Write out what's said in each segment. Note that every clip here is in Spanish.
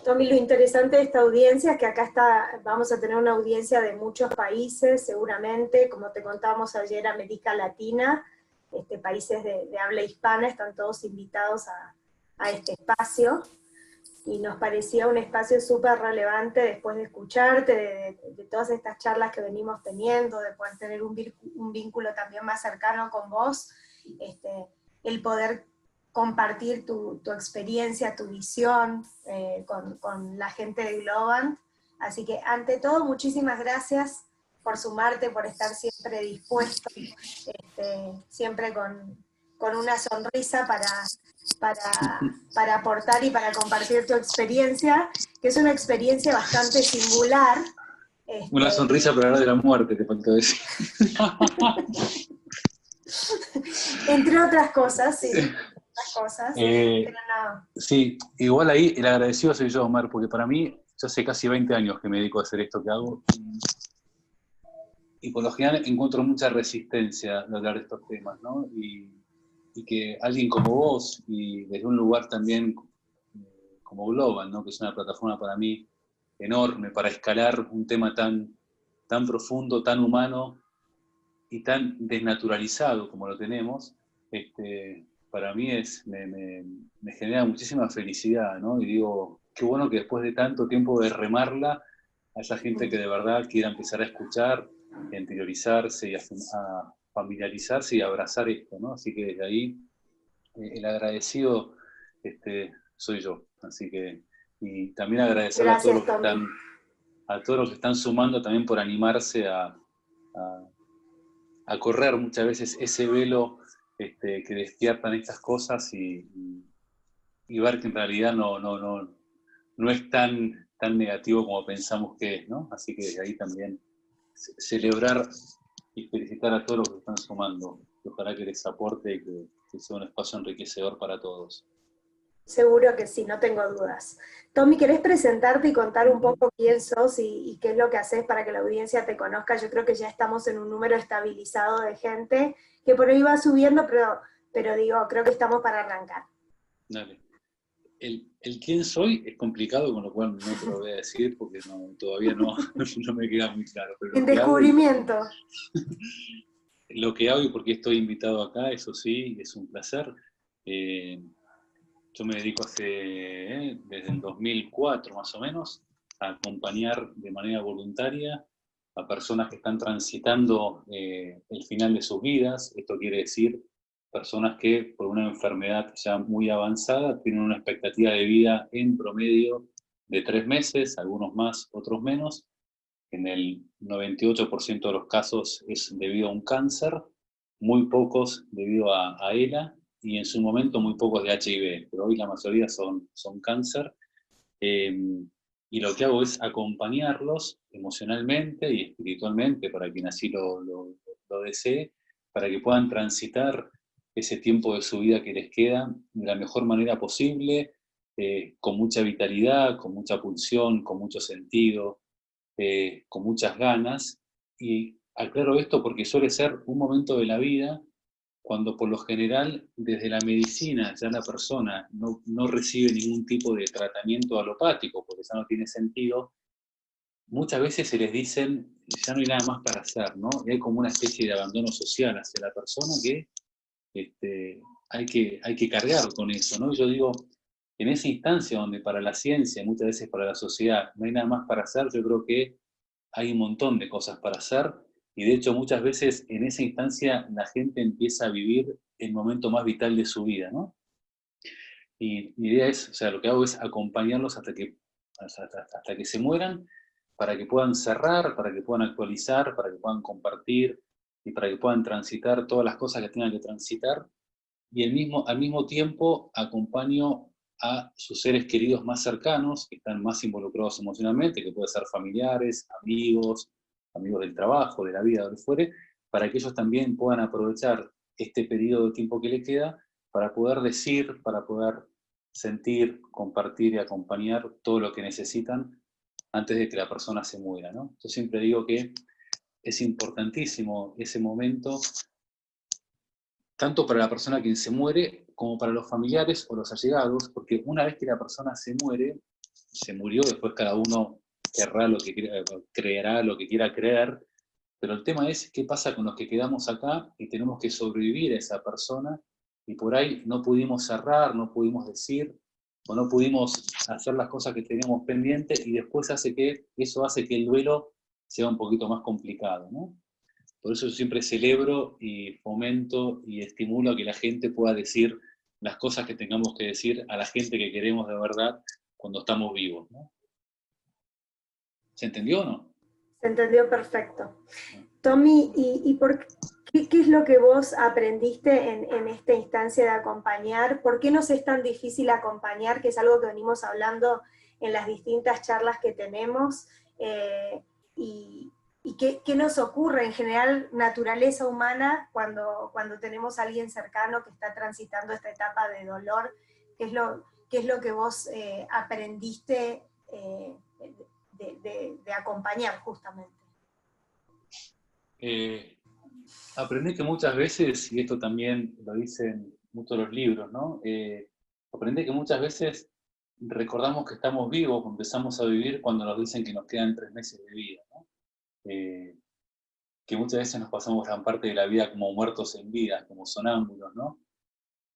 Tommy, lo interesante de esta audiencia es que acá vamos a tener una audiencia de muchos países, seguramente, como te contábamos ayer, América Latina, países de habla hispana, están todos invitados a este espacio, y nos parecía un espacio súper relevante después de escucharte, de todas estas charlas que venimos teniendo, de poder tener un vínculo también más cercano con vos, el poder compartir tu experiencia, tu visión con la gente de Globant. Así que, ante todo, muchísimas gracias por sumarte, por estar siempre dispuesto, siempre con una sonrisa para aportar y para compartir tu experiencia, que es una experiencia bastante singular. Una sonrisa para hablar de la muerte, te faltó decir. Entre otras cosas, sí. Pero no. Sí, igual ahí el agradecido soy yo, Omar, porque para mí, yo hace casi 20 años que me dedico a hacer esto que hago, y por lo general encuentro mucha resistencia de hablar de estos temas, ¿no? Y que alguien como vos, y desde un lugar también como Globant, ¿no? Que es una plataforma para mí enorme para escalar un tema tan profundo, tan humano y tan desnaturalizado como lo tenemos, para mí me genera muchísima felicidad, ¿no? Y digo, qué bueno que después de tanto tiempo de remarla, haya gente que de verdad quiera empezar a escuchar, a interiorizarse y a familiarizarse y a abrazar esto, ¿no? Así que desde ahí, el agradecido soy yo. Así que, y también agradecerle a todos los que están, a todos los que están sumando también por animarse a correr muchas veces ese velo que despiertan estas cosas y ver que en realidad no es tan negativo como pensamos que es, ¿no? Así que desde ahí también celebrar y felicitar a todos los que están sumando. Ojalá que les aporte y que sea un espacio enriquecedor para todos. Seguro que sí, no tengo dudas. Tommy, ¿querés presentarte y contar un poco quién sos y qué es lo que haces para que la audiencia te conozca? Yo creo que ya estamos en un número estabilizado de gente que por ahí va subiendo, pero digo, creo que estamos para arrancar. Dale. El quién soy es complicado, con lo cual no te lo voy a decir porque todavía no me queda muy claro. Pero En descubrimiento. Lo que hago y por qué estoy invitado acá, eso sí, es un placer. Yo me dedico desde el 2004 más o menos a acompañar de manera voluntaria a personas que están transitando el final de sus vidas. Esto quiere decir personas que por una enfermedad ya muy avanzada tienen una expectativa de vida en promedio de 3 meses, algunos más, otros menos. En el 98% de los casos es debido a un cáncer, muy pocos debido a ELA, y en su momento muy pocos de HIV, pero hoy la mayoría son cáncer. Y lo que hago es acompañarlos emocionalmente y espiritualmente, para quien así lo desee, para que puedan transitar ese tiempo de su vida que les queda de la mejor manera posible, con mucha vitalidad, con mucha pulsión, con mucho sentido, con muchas ganas. Y aclaro esto porque suele ser un momento de la vida cuando por lo general desde la medicina ya la persona no recibe ningún tipo de tratamiento alopático, porque ya no tiene sentido. Muchas veces se les dicen, ya no hay nada más para hacer, ¿no? Y hay como una especie de abandono social hacia la persona que hay que cargar con eso, ¿no? Yo digo, en esa instancia donde para la ciencia, muchas veces para la sociedad, no hay nada más para hacer, yo creo que hay un montón de cosas para hacer, y de hecho muchas veces en esa instancia la gente empieza a vivir el momento más vital de su vida, ¿no? Y mi idea es, o sea, lo que hago es acompañarlos hasta que se mueran, para que puedan cerrar, para que puedan actualizar, para que puedan compartir, y para que puedan transitar todas las cosas que tengan que transitar, y al mismo tiempo acompaño a sus seres queridos más cercanos, que están más involucrados emocionalmente, que pueden ser familiares, amigos del trabajo, de la vida, donde fuere, para que ellos también puedan aprovechar este periodo de tiempo que les queda para poder decir, para poder sentir, compartir y acompañar todo lo que necesitan antes de que la persona se muera, ¿no? Yo siempre digo que es importantísimo ese momento, tanto para la persona quien se muere, como para los familiares o los allegados, porque una vez que la persona se muere, se murió, después cada uno querrá lo que creerá lo que quiera creer, pero el tema es qué pasa con los que quedamos acá y tenemos que sobrevivir a esa persona, y por ahí no pudimos cerrar, no pudimos decir, o no pudimos hacer las cosas que teníamos pendientes, y después eso hace que el duelo sea un poquito más complicado, ¿no? Por eso yo siempre celebro y fomento y estimulo a que la gente pueda decir las cosas que tengamos que decir a la gente que queremos de verdad cuando estamos vivos, ¿no? ¿Se entendió o no? Se entendió perfecto. Tommy, ¿qué es lo que vos aprendiste en esta instancia de acompañar? ¿Por qué nos es tan difícil acompañar? Que es algo que venimos hablando en las distintas charlas que tenemos. ¿Y qué nos ocurre en general, naturaleza humana, cuando tenemos a alguien cercano que está transitando esta etapa de dolor? ¿Qué es lo que vos aprendiste de acompañar justamente? Aprendí que muchas veces, y esto también lo dicen muchos los libros, ¿no? Aprendí que muchas veces recordamos que estamos vivos, empezamos a vivir cuando nos dicen que nos quedan 3 meses de vida, ¿no? Que muchas veces nos pasamos gran parte de la vida como muertos en vida, como sonámbulos, ¿no?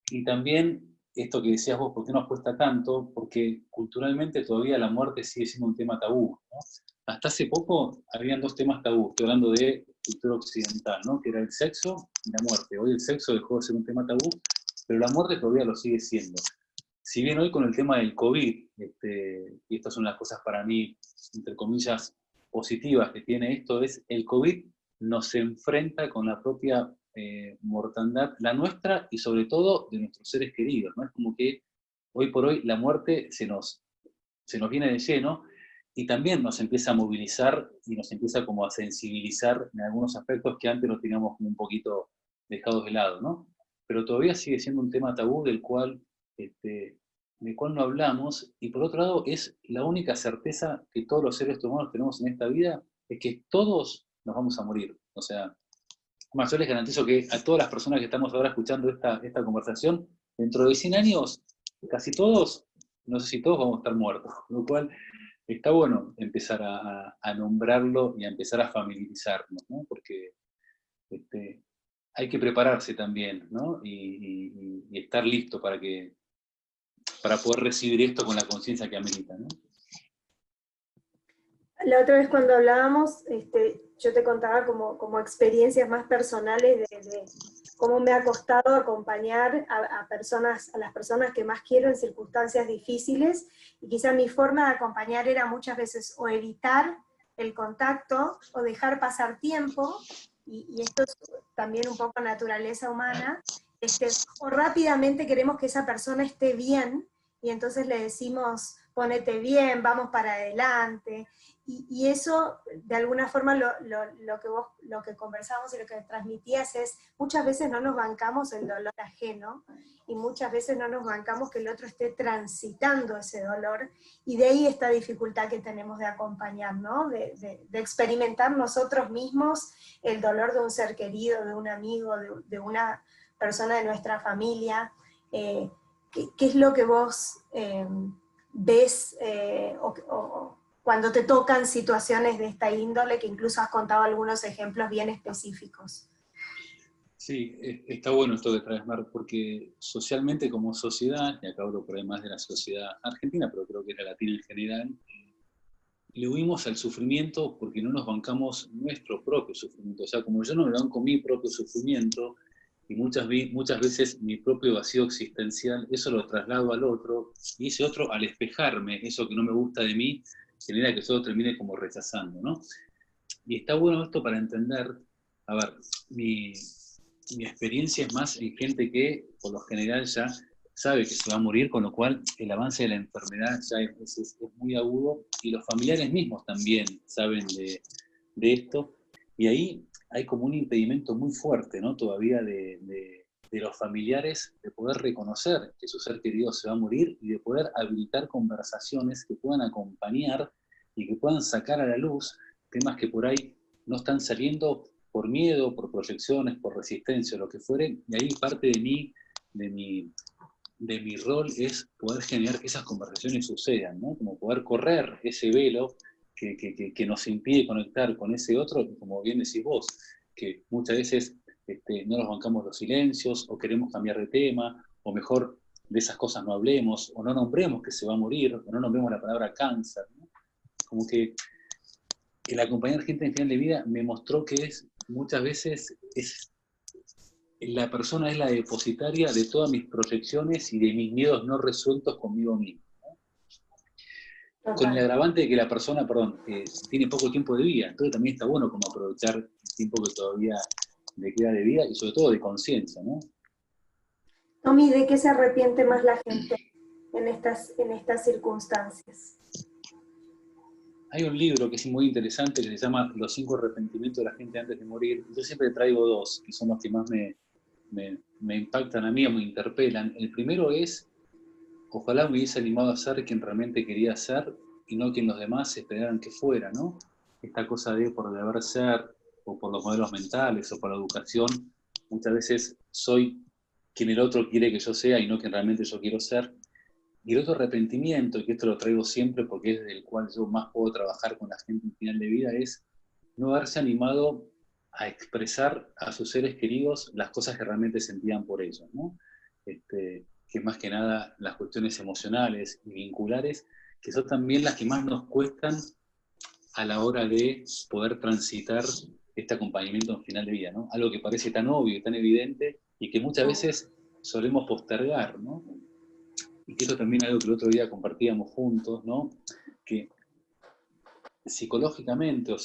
Y también esto que decías vos, ¿por qué nos cuesta tanto? Porque culturalmente todavía la muerte sigue siendo un tema tabú, ¿no? Hasta hace poco habían 2 temas tabú, estoy hablando de cultura occidental, ¿no? Que era el sexo y la muerte. Hoy el sexo dejó de ser un tema tabú, pero la muerte todavía lo sigue siendo. Si bien hoy con el tema del COVID, y estas son las cosas para mí, entre comillas, positivas que tiene esto, es el COVID nos enfrenta con la propia mortandad, la nuestra y sobre todo de nuestros seres queridos, ¿no? Es como que hoy por hoy la muerte se nos viene de lleno, y también nos empieza a movilizar y nos empieza como a sensibilizar en algunos aspectos que antes los teníamos como un poquito dejados de lado, ¿no? Pero todavía sigue siendo un tema tabú del cual no hablamos, y por otro lado es la única certeza que todos los seres humanos tenemos en esta vida, es que todos nos vamos a morir. O sea, más yo les garantizo que a todas las personas que estamos ahora escuchando esta conversación, dentro de 100 años, casi todos, no sé si todos, vamos a estar muertos, lo cual está bueno empezar a nombrarlo y a empezar a familiarizarnos, ¿no? Porque hay que prepararse también, ¿no? Y estar listo para poder recibir esto con la conciencia que amerita, ¿no? La otra vez cuando hablábamos, yo te contaba como experiencias más personales de cómo me ha costado acompañar a las personas que más quiero en circunstancias difíciles, y quizá mi forma de acompañar era muchas veces o evitar el contacto o dejar pasar tiempo, y esto es también un poco naturaleza humana, o rápidamente queremos que esa persona esté bien, y entonces le decimos, ponete bien, vamos para adelante. Y eso, de alguna forma, lo que conversamos y lo que transmitías es, muchas veces no nos bancamos el dolor ajeno, y muchas veces no nos bancamos que el otro esté transitando ese dolor, y de ahí esta dificultad que tenemos de acompañar, ¿no? De experimentar nosotros mismos el dolor de un ser querido, de un amigo, de una persona de nuestra familia. ¿Qué es lo que vos ves cuando te tocan situaciones de esta índole, que incluso has contado algunos ejemplos bien específicos? Sí, está bueno esto que traes, Mar, porque socialmente como sociedad, y acá hablo por ahí más de la sociedad argentina, pero creo que es la latina en general, le huimos al sufrimiento porque no nos bancamos nuestro propio sufrimiento. O sea, como yo no me banco mi propio sufrimiento, y muchas veces mi propio vacío existencial, eso lo traslado al otro, y ese otro, al espejarme eso que no me gusta de mí, genera que eso termine como rechazando, ¿no? Y está bueno esto para entender, a ver, mi experiencia es más en gente que por lo general ya sabe que se va a morir, con lo cual el avance de la enfermedad ya es muy agudo, y los familiares mismos también saben de esto, y ahí hay como un impedimento muy fuerte, ¿no? Todavía de los familiares, de poder reconocer que su ser querido se va a morir, y de poder habilitar conversaciones que puedan acompañar y que puedan sacar a la luz temas que por ahí no están saliendo por miedo, por proyecciones, por resistencia, lo que fuere, y ahí parte de mi de mi rol es poder generar que esas conversaciones sucedan, ¿no? Como poder correr ese velo que nos impide conectar con ese otro, y como bien decís vos, que muchas veces no nos bancamos los silencios, o queremos cambiar de tema, o mejor de esas cosas no hablemos, o no nombremos que se va a morir, o no nombremos la palabra cáncer, ¿no? Como que el acompañar gente en final de vida me mostró que muchas veces la persona es la depositaria de todas mis proyecciones y de mis miedos no resueltos conmigo mismo. Con el agravante de que la persona, tiene poco tiempo de vida, entonces también está bueno como aprovechar el tiempo que todavía le queda de vida y sobre todo de conciencia, ¿no? Tommy, ¿de qué se arrepiente más la gente en estas circunstancias? Hay un libro que es muy interesante que se llama Los 5 arrepentimientos de la gente antes de morir. Yo siempre traigo 2, que son los que más me impactan a mí o me interpelan. El primero es: ojalá me hubiese animado a ser quien realmente quería ser y no quien los demás esperaran que fuera, ¿no? Esta cosa de por deber ser, o por los modelos mentales, o por la educación, muchas veces soy quien el otro quiere que yo sea y no quien realmente yo quiero ser. Y el otro arrepentimiento, y que esto lo traigo siempre porque es del cual yo más puedo trabajar con la gente en final de vida, es no haberse animado a expresar a sus seres queridos las cosas que realmente sentían por ellos, ¿no? Que más que nada las cuestiones emocionales y vinculares, que son también las que más nos cuestan a la hora de poder transitar este acompañamiento en final de vida, ¿no? Algo que parece tan obvio y tan evidente y que muchas veces solemos postergar, ¿no? Y que esto también es algo que el otro día compartíamos juntos, ¿no? Que psicológicamente,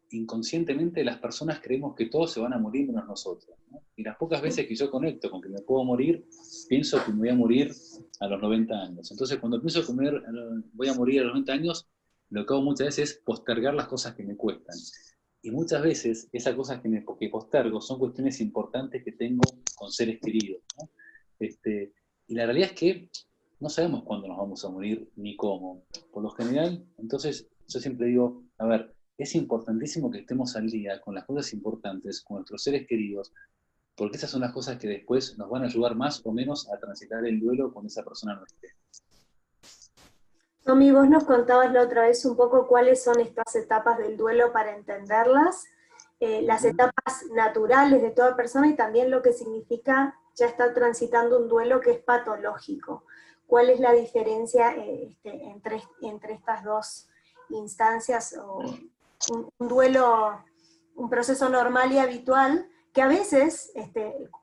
inconscientemente las personas creemos que todos se van a morir menos nosotros, ¿no? Y las pocas veces que yo conecto con que me puedo morir, pienso que me voy a morir a los 90 años. Entonces cuando pienso que voy a morir a los 90 años, lo que hago muchas veces es postergar las cosas que me cuestan. Y muchas veces esas cosas que postergo son cuestiones importantes que tengo con seres queridos, ¿no? Y la realidad es que no sabemos cuándo nos vamos a morir ni cómo. Por lo general, entonces yo siempre digo, a ver, es importantísimo que estemos al día con las cosas importantes, con nuestros seres queridos, porque esas son las cosas que después nos van a ayudar más o menos a transitar el duelo cuando esa persona no esté. Tommy, vos nos contabas la otra vez un poco cuáles son estas etapas del duelo para entenderlas, las etapas naturales de toda persona y también lo que significa ya estar transitando un duelo que es patológico. ¿Cuál es la diferencia entre estas dos instancias? Un duelo, un proceso normal y habitual, que a veces,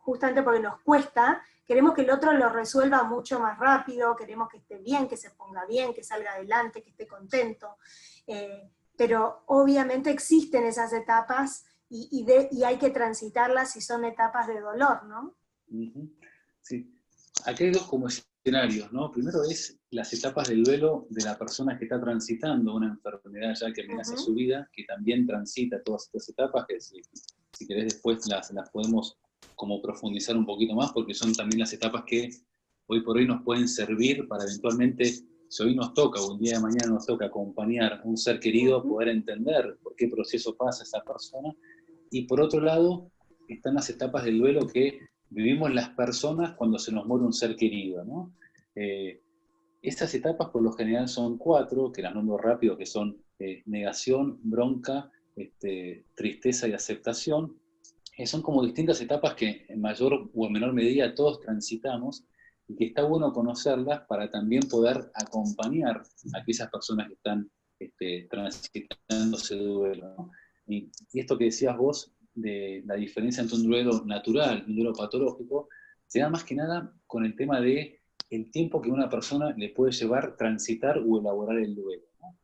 justamente porque nos cuesta, queremos que el otro lo resuelva mucho más rápido, queremos que esté bien, que se ponga bien, que salga adelante, que esté contento. Pero obviamente existen esas etapas y hay que transitarlas si son etapas de dolor, ¿no? Sí. Aquí hay 2 como escenarios, ¿no? Primero es las etapas del duelo de la persona que está transitando una enfermedad ya que amenaza su vida, que también transita todas estas etapas, que si querés después las podemos como profundizar un poquito más, porque son también las etapas que hoy por hoy nos pueden servir para eventualmente, si hoy nos toca o un día de mañana nos toca acompañar a un ser querido, poder entender por qué proceso pasa esa persona. Y por otro lado, están las etapas del duelo que vivimos las personas cuando se nos muere un ser querido, ¿no? Estas etapas por lo general son 4, que las nombro rápido, que son negación, bronca, tristeza y aceptación. Son como distintas etapas que en mayor o en menor medida todos transitamos y que está bueno conocerlas para también poder acompañar a aquellas personas que están transitando ese duelo, ¿no? Y esto que decías vos, de la diferencia entre un duelo natural y un duelo patológico, se da más que nada con el tema de el tiempo que una persona le puede llevar transitar o elaborar el duelo, ¿no?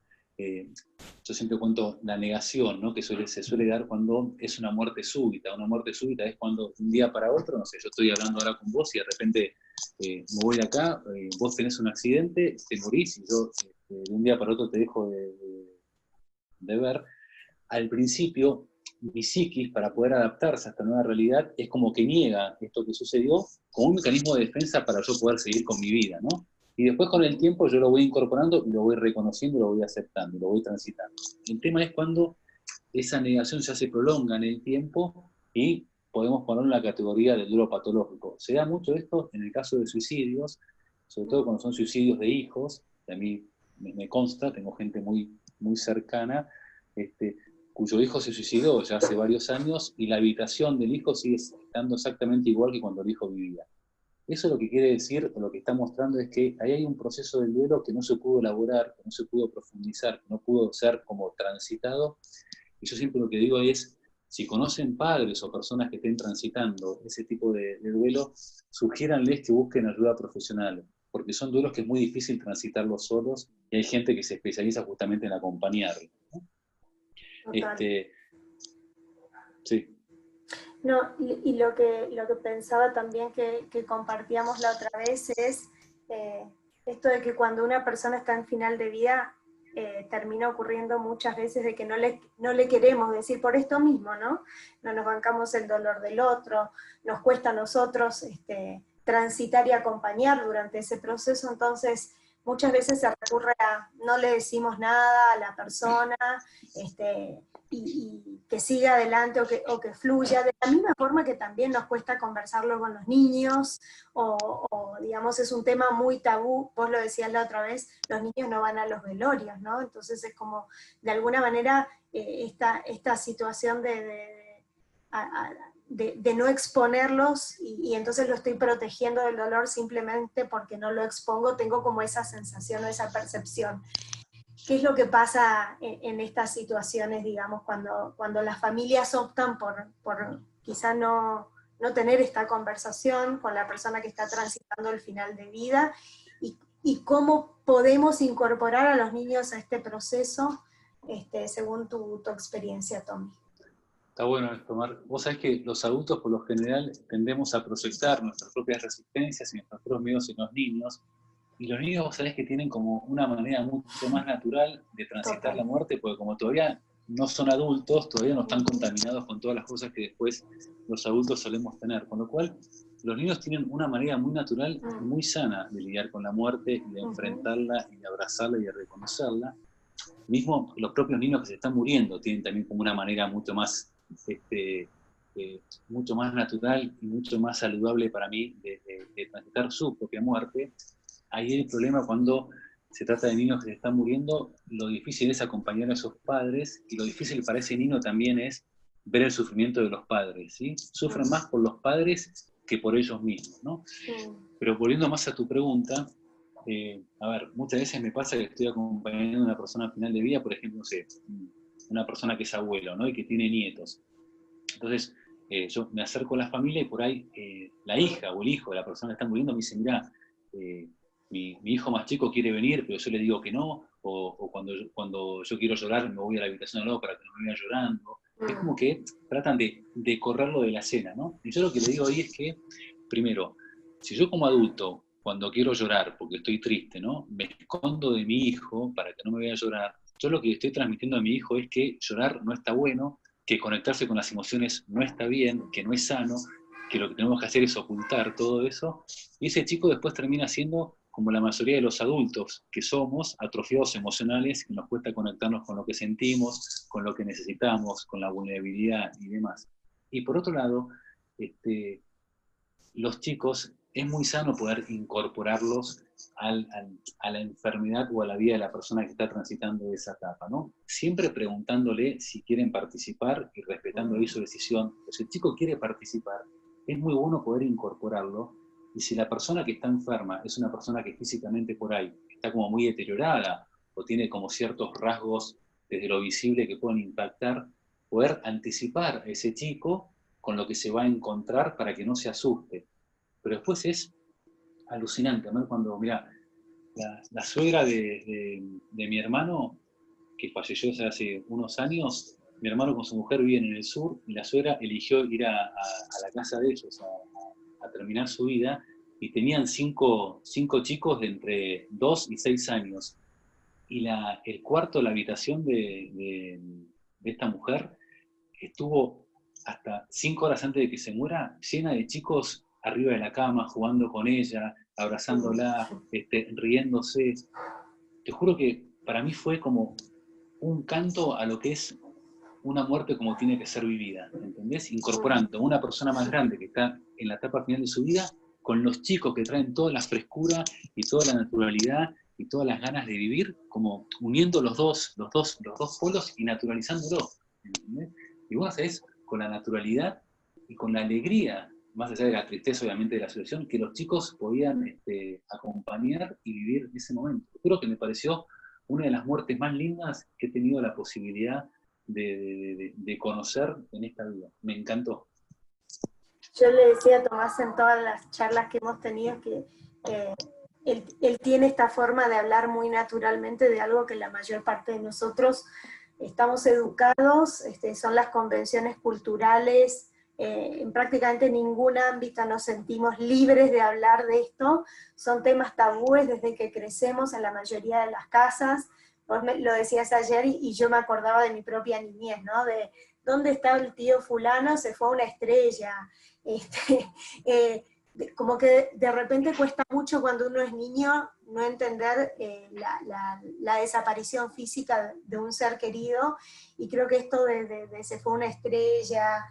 Yo siempre cuento la negación, ¿no? Que se suele dar cuando es una muerte súbita. Una muerte súbita es cuando de un día para otro, no sé, yo estoy hablando ahora con vos y de repente me voy de acá, vos tenés un accidente, te morís y yo de un día para otro te dejo de ver. Al principio, mi psiquis, para poder adaptarse a esta nueva realidad, es como que niega esto que sucedió como un mecanismo de defensa para yo poder seguir con mi vida, ¿no? Y después con el tiempo yo lo voy incorporando y lo voy reconociendo, lo voy aceptando, lo voy transitando. El tema es cuando esa negación ya se prolonga en el tiempo y podemos poner en la categoría del duelo patológico. Se da mucho esto en el caso de suicidios, sobre todo cuando son suicidios de hijos, que a mí me consta, tengo gente muy, muy cercana, cuyo hijo se suicidó ya hace varios años y la habitación del hijo sigue estando exactamente igual que cuando el hijo vivía. Eso lo que quiere decir, o lo que está mostrando, es que ahí hay un proceso del duelo que no se pudo elaborar, que no se pudo profundizar, que no pudo ser como transitado. Y yo siempre lo que digo es, si conocen padres o personas que estén transitando ese tipo de duelo, sugiéranles que busquen ayuda profesional, porque son duelos que es muy difícil transitarlos solos, y hay gente que se especializa justamente en acompañarlos, ¿no? Sí. No, y lo que pensaba también que compartíamos la otra vez es esto de que cuando una persona está en final de vida, termina ocurriendo muchas veces de que no le queremos decir por esto mismo, ¿no? No nos bancamos el dolor del otro, nos cuesta a nosotros transitar y acompañar durante ese proceso, entonces muchas veces se recurre a no le decimos nada a la persona, y que siga adelante o que fluya, de la misma forma que también nos cuesta conversarlo con los niños, o digamos es un tema muy tabú, vos lo decías la otra vez, los niños no van a los velorios, ¿no? Entonces es como, de alguna manera, esta situación de no exponerlos, y entonces lo estoy protegiendo del dolor simplemente porque no lo expongo, tengo como esa sensación o esa percepción. ¿Qué es lo que pasa en estas situaciones, digamos, cuando las familias optan por quizá no tener esta conversación con la persona que está transitando el final de vida? Y cómo podemos incorporar a los niños a este proceso, según tu experiencia, Tommy? Está bueno esto, Mar. Vos sabés que los adultos por lo general tendemos a proyectar nuestras propias resistencias y nuestros propios miedos en los niños, y los niños vos sabés que tienen como una manera mucho más natural de transitar Total. la muerte, porque como todavía no son adultos, todavía no están contaminados con todas las cosas que después los adultos solemos tener, con lo cual los niños tienen una manera muy natural y muy sana de lidiar con la muerte, y de enfrentarla, y de abrazarla, y de reconocerla. Mismo los propios niños que se están muriendo tienen también como una manera mucho más natural y mucho más saludable para mí de transitar su propia muerte. Ahí el problema cuando se trata de niños que se están muriendo, lo difícil es acompañar a esos padres, y lo difícil para ese niño también es ver el sufrimiento de los padres, ¿sí? Sufren más por los padres que por ellos mismos, ¿no? Pero volviendo más a tu pregunta, a ver, muchas veces me pasa que estoy acompañando a una persona al final de vida, por ejemplo, no sé, una persona que es abuelo, ¿no? Y que tiene nietos. Entonces, yo me acerco a la familia, y por ahí la hija o el hijo de la persona que está muriendo me dice, mira, mi hijo más chico quiere venir, pero yo le digo que no, o cuando yo quiero llorar me voy a la habitación al lado para que no me vea llorando. Es como que tratan de correrlo de la escena, ¿no? Y yo lo que le digo ahí es que, primero, si yo como adulto, cuando quiero llorar porque estoy triste, ¿no?, me escondo de mi hijo para que no me vea llorar, yo lo que estoy transmitiendo a mi hijo es que llorar no está bueno, que conectarse con las emociones no está bien, que no es sano, que lo que tenemos que hacer es ocultar todo eso, y ese chico después termina siendo como la mayoría de los adultos que somos, atrofiados emocionales, que nos cuesta conectarnos con lo que sentimos, con lo que necesitamos, con la vulnerabilidad y demás. Y por otro lado, los chicos, es muy sano poder incorporarlos a la enfermedad o a la vida de la persona que está transitando esa etapa, ¿no? Siempre preguntándole si quieren participar y respetando ahí su decisión. Pero si el chico quiere participar, es muy bueno poder incorporarlo, y si la persona que está enferma es una persona que físicamente por ahí está como muy deteriorada, o tiene como ciertos rasgos desde lo visible que pueden impactar, poder anticipar a ese chico con lo que se va a encontrar para que no se asuste. Pero después es alucinante, ¿no? Cuando, mira, la suegra de mi hermano, que falleció hace unos años, mi hermano con su mujer viven en el sur, y la suegra eligió ir a la casa de ellos a terminar su vida, y tenían cinco chicos de entre 2 y 6 años. Y el cuarto, la habitación de esta mujer, estuvo hasta 5 horas antes de que se muera, llena de chicos arriba de la cama, jugando con ella, abrazándola, riéndose. Te juro que para mí fue como un canto a lo que es una muerte como tiene que ser vivida, ¿entendés? Incorporando a una persona más grande que está en la etapa final de su vida, con los chicos que traen toda la frescura y toda la naturalidad y todas las ganas de vivir, como uniendo los dos polos y naturalizándolo, ¿entendés? Y vos hacés con la naturalidad y con la alegría, más allá de la tristeza obviamente de la situación, que los chicos podían acompañar y vivir ese momento. Creo que me pareció una de las muertes más lindas que he tenido la posibilidad de conocer en esta vida. Me encantó. Yo le decía a Tomás en todas las charlas que hemos tenido que él tiene esta forma de hablar muy naturalmente de algo que la mayor parte de nosotros estamos educados, son las convenciones culturales, en prácticamente ningún ámbito nos sentimos libres de hablar de esto, son temas tabúes desde que crecemos en la mayoría de las casas. Vos lo decías ayer y yo me acordaba de mi propia niñez, ¿no? De dónde está el tío fulano, se fue a una estrella, como que de repente cuesta mucho cuando uno es niño no entender la desaparición física de un ser querido, y creo que esto de se fue una estrella,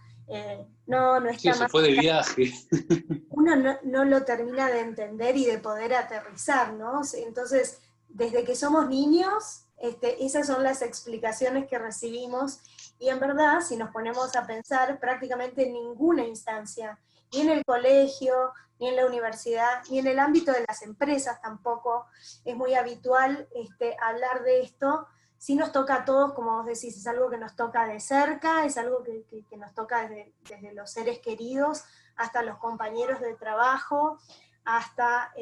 no Sí, está se más... fue de viaje. Uno no lo termina de entender y de poder aterrizar, ¿no? Entonces, desde que somos niños, esas son las explicaciones que recibimos, y en verdad, si nos ponemos a pensar, prácticamente en ninguna instancia, ni en el colegio, ni en la universidad, ni en el ámbito de las empresas tampoco, es muy habitual hablar de esto. Sí nos toca a todos, como vos decís, es algo que nos toca de cerca, es algo que nos toca desde los seres queridos, hasta los compañeros de trabajo, hasta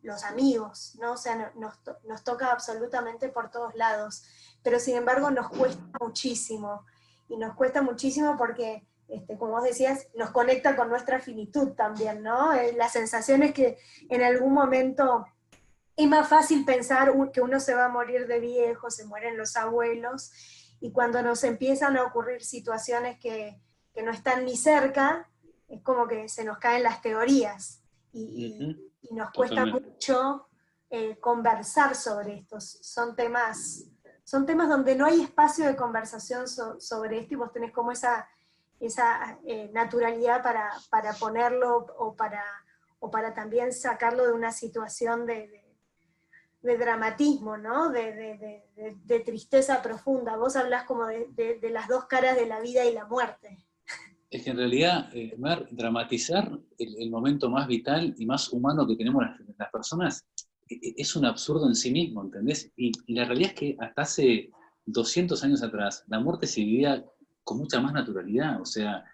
los amigos, ¿no? O sea, nos toca absolutamente por todos lados, pero sin embargo nos cuesta muchísimo, y nos cuesta muchísimo porque, como vos decías, nos conecta con nuestra finitud también, ¿no? La sensación es que en algún momento es más fácil pensar que uno se va a morir de viejo, se mueren los abuelos, y cuando nos empiezan a ocurrir situaciones que no están ni cerca, es como que se nos caen las teorías, y nos cuesta Totalmente. mucho conversar sobre estos. Son temas donde no hay espacio de conversación sobre esto, y vos tenés como esa naturalidad para ponerlo, o para también sacarlo de una situación de dramatismo, ¿no? De tristeza profunda. Vos hablás como de las dos caras de la vida y la muerte. Es que en realidad, dramatizar el momento más vital y más humano que tenemos las personas es un absurdo en sí mismo, ¿entendés? Y la realidad es que hasta hace 200 años atrás, la muerte se vivía con mucha más naturalidad. O sea,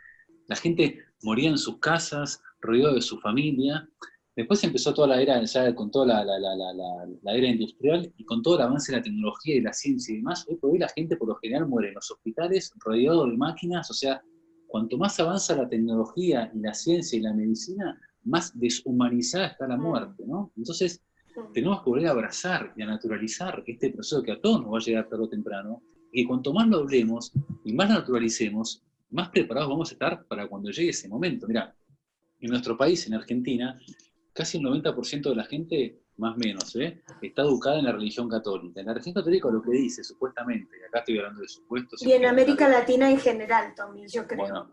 la gente moría en sus casas, rodeado de su familia. Después empezó toda la era, ya con toda la era industrial y con todo el avance de la tecnología y la ciencia y demás. Hoy por hoy la gente por lo general muere en los hospitales, rodeado de máquinas. O sea, cuanto más avanza la tecnología y la ciencia y la medicina, más deshumanizada está la muerte, ¿no? Entonces, tenemos que volver a abrazar y a naturalizar este proceso que a todos nos va a llegar tarde o temprano, y que cuanto más lo hablemos y más lo naturalicemos, más preparados vamos a estar para cuando llegue ese momento. Mirá, en nuestro país, en Argentina, casi el 90% de la gente, más o menos, está educada en la religión católica. En la religión católica lo que dice, supuestamente, acá estoy hablando de supuestos. Y en América Latina en general, Tommy, yo creo. Bueno,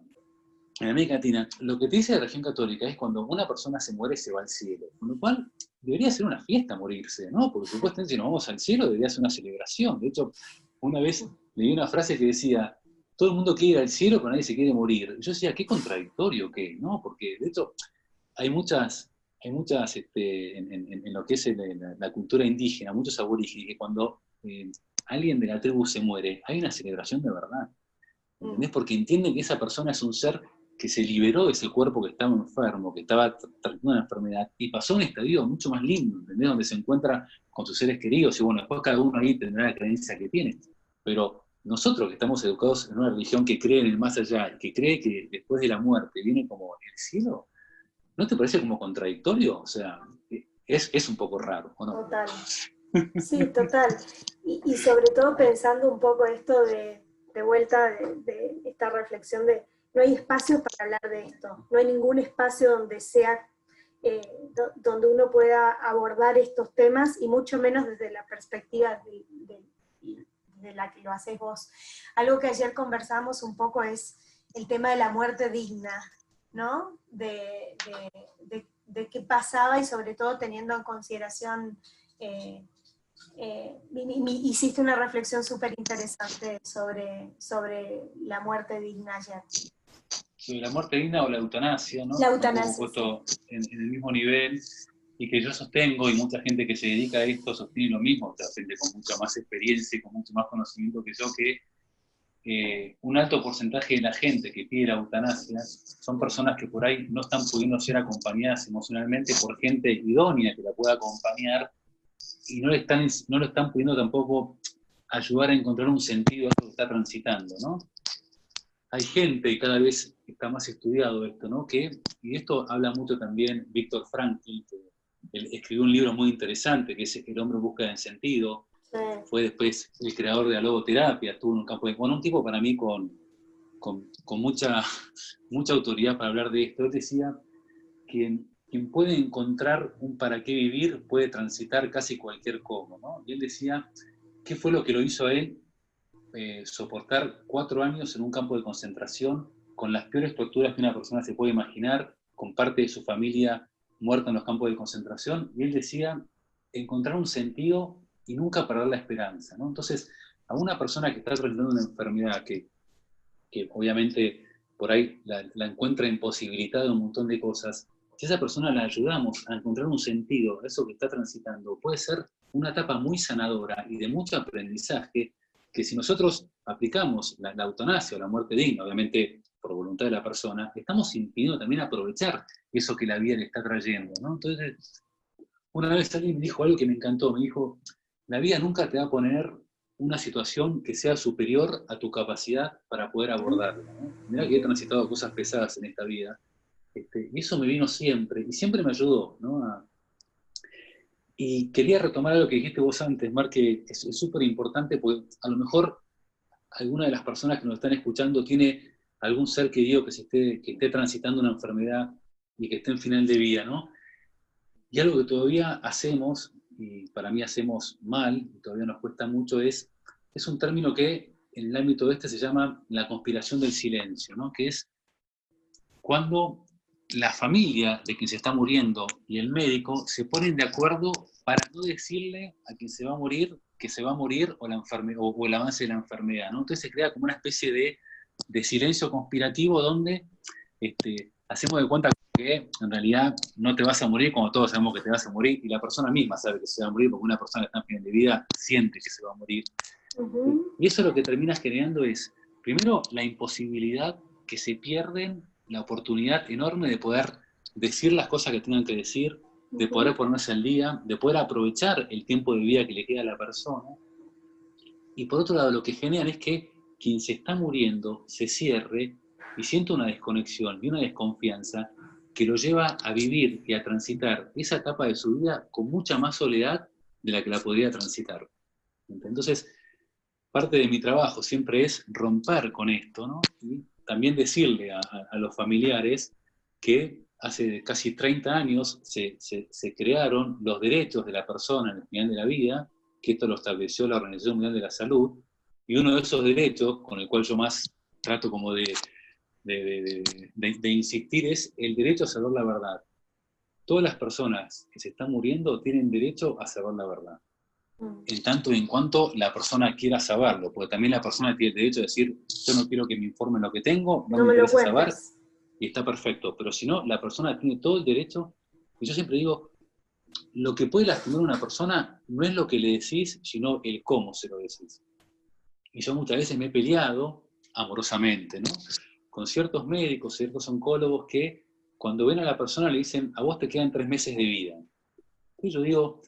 en América Latina, lo que te dice la religión católica es cuando una persona se muere, se va al cielo. Con lo cual, debería ser una fiesta morirse, ¿no? Porque supuestamente si nos vamos al cielo, debería ser una celebración. De hecho, una vez leí una frase que decía, todo el mundo quiere ir al cielo, pero nadie se quiere morir. Y yo decía, qué contradictorio que, ¿no? Porque, de hecho, hay muchas en lo que es la cultura indígena, muchos aborígenes, que cuando alguien de la tribu se muere, hay una celebración de verdad. ¿Entendés? Porque entienden que esa persona es un ser que se liberó de ese cuerpo que estaba enfermo, que estaba tratando una enfermedad, y pasó a un estadio mucho más lindo, ¿entendés? Donde se encuentra con sus seres queridos, y bueno, después cada uno ahí tendrá la creencia que tiene. Pero nosotros que estamos educados en una religión que cree en el más allá, que cree que después de la muerte viene como el cielo, ¿no te parece como contradictorio? O sea, es un poco raro, ¿o no? Total. Sí, total. Y sobre todo pensando un poco esto de vuelta de esta reflexión de no hay espacios para hablar de esto, no hay ningún espacio donde sea, donde uno pueda abordar estos temas, y mucho menos desde la perspectiva de la que lo haces vos. Algo que ayer conversamos un poco es el tema de la muerte digna, ¿no? De qué pasaba y sobre todo teniendo en consideración, hiciste una reflexión súper interesante sobre la muerte digna ayer. Sobre la muerte digna o la eutanasia, ¿no? La eutanasia, puesto en el mismo nivel, y que yo sostengo, y mucha gente que se dedica a esto sostiene lo mismo, o sea, gente con mucha más experiencia y con mucho más conocimiento que yo, que un alto porcentaje de la gente que pide la eutanasia son personas que por ahí no están pudiendo ser acompañadas emocionalmente por gente idónea que la pueda acompañar, y no lo están pudiendo tampoco ayudar a encontrar un sentido a lo que está transitando, ¿no? Hay gente, y cada vez está más estudiado esto, ¿no? Y esto habla mucho también Víctor Frankl, que él escribió un libro muy interesante, que es El hombre en busca de sentido. Sí. Fue después el creador de la logoterapia, estuvo en un campo de... Bueno, un tipo para mí con mucha autoridad para hablar de esto. Él decía que quien puede encontrar un para qué vivir puede transitar casi cualquier cómo, ¿no? Y él decía, ¿qué fue lo que lo hizo a él soportar 4 años en un campo de concentración con las peores torturas que una persona se puede imaginar, con parte de su familia muerta en los campos de concentración? Y él decía, encontrar un sentido y nunca perder la esperanza, ¿no? Entonces, a una persona que está transitando una enfermedad que obviamente por ahí la encuentra imposibilitada de un montón de cosas, si a esa persona la ayudamos a encontrar un sentido a eso que está transitando, puede ser una etapa muy sanadora y de mucho aprendizaje, que si nosotros aplicamos la eutanasia o la muerte digna, obviamente por voluntad de la persona, estamos impidiendo también aprovechar eso que la vida le está trayendo, ¿no? Entonces, una vez alguien me dijo algo que me encantó, me dijo, la vida nunca te va a poner una situación que sea superior a tu capacidad para poder abordarla, ¿no? Mirá que he transitado cosas pesadas en esta vida, y eso me vino siempre, y siempre me ayudó, ¿no? Y quería retomar algo que dijiste vos antes, Mar, que es súper importante, porque a lo mejor alguna de las personas que nos están escuchando tiene algún ser querido que esté transitando una enfermedad y que esté en final de vida, ¿no? Y algo que todavía hacemos, y para mí hacemos mal, y todavía nos cuesta mucho, es un término que en el ámbito este se llama la conspiración del silencio, ¿no? Que es cuando la familia de quien se está muriendo y el médico se ponen de acuerdo para no decirle a quien se va a morir que se va a morir o el avance de la enfermedad, ¿no? Entonces se crea como una especie de silencio conspirativo donde hacemos de cuenta que en realidad no te vas a morir cuando todos sabemos que te vas a morir, y la persona misma sabe que se va a morir porque una persona que está en fin de vida siente que se va a morir. Y eso lo que termina generando es, primero, la imposibilidad que se pierden la oportunidad enorme de poder decir las cosas que tengan que decir, de poder ponerse al día, de poder aprovechar el tiempo de vida que le queda a la persona. Y por otro lado, lo que generan es que quien se está muriendo se cierre y siente una desconexión y una desconfianza que lo lleva a vivir y a transitar esa etapa de su vida con mucha más soledad de la que la podría transitar. Entonces, parte de mi trabajo siempre es romper con esto, ¿no? Y también decirle a los familiares que hace casi 30 años se crearon los derechos de la persona en el final de la vida, que esto lo estableció la Organización Mundial de la Salud, y uno de esos derechos, con el cual yo más trato como de insistir, es el derecho a saber la verdad. Todas las personas que se están muriendo tienen derecho a saber la verdad. En tanto y en cuanto la persona quiera saberlo, porque también la persona tiene el derecho de decir, yo no quiero que me informen lo que tengo, no me interesa saber, y está perfecto. Pero si no, la persona tiene todo el derecho, y yo siempre digo, lo que puede lastimar a una persona no es lo que le decís, sino el cómo se lo decís. Y yo muchas veces me he peleado, amorosamente, ¿no?, con ciertos médicos, ciertos oncólogos que cuando ven a la persona le dicen, a vos te quedan 3 meses de vida. Y yo digo,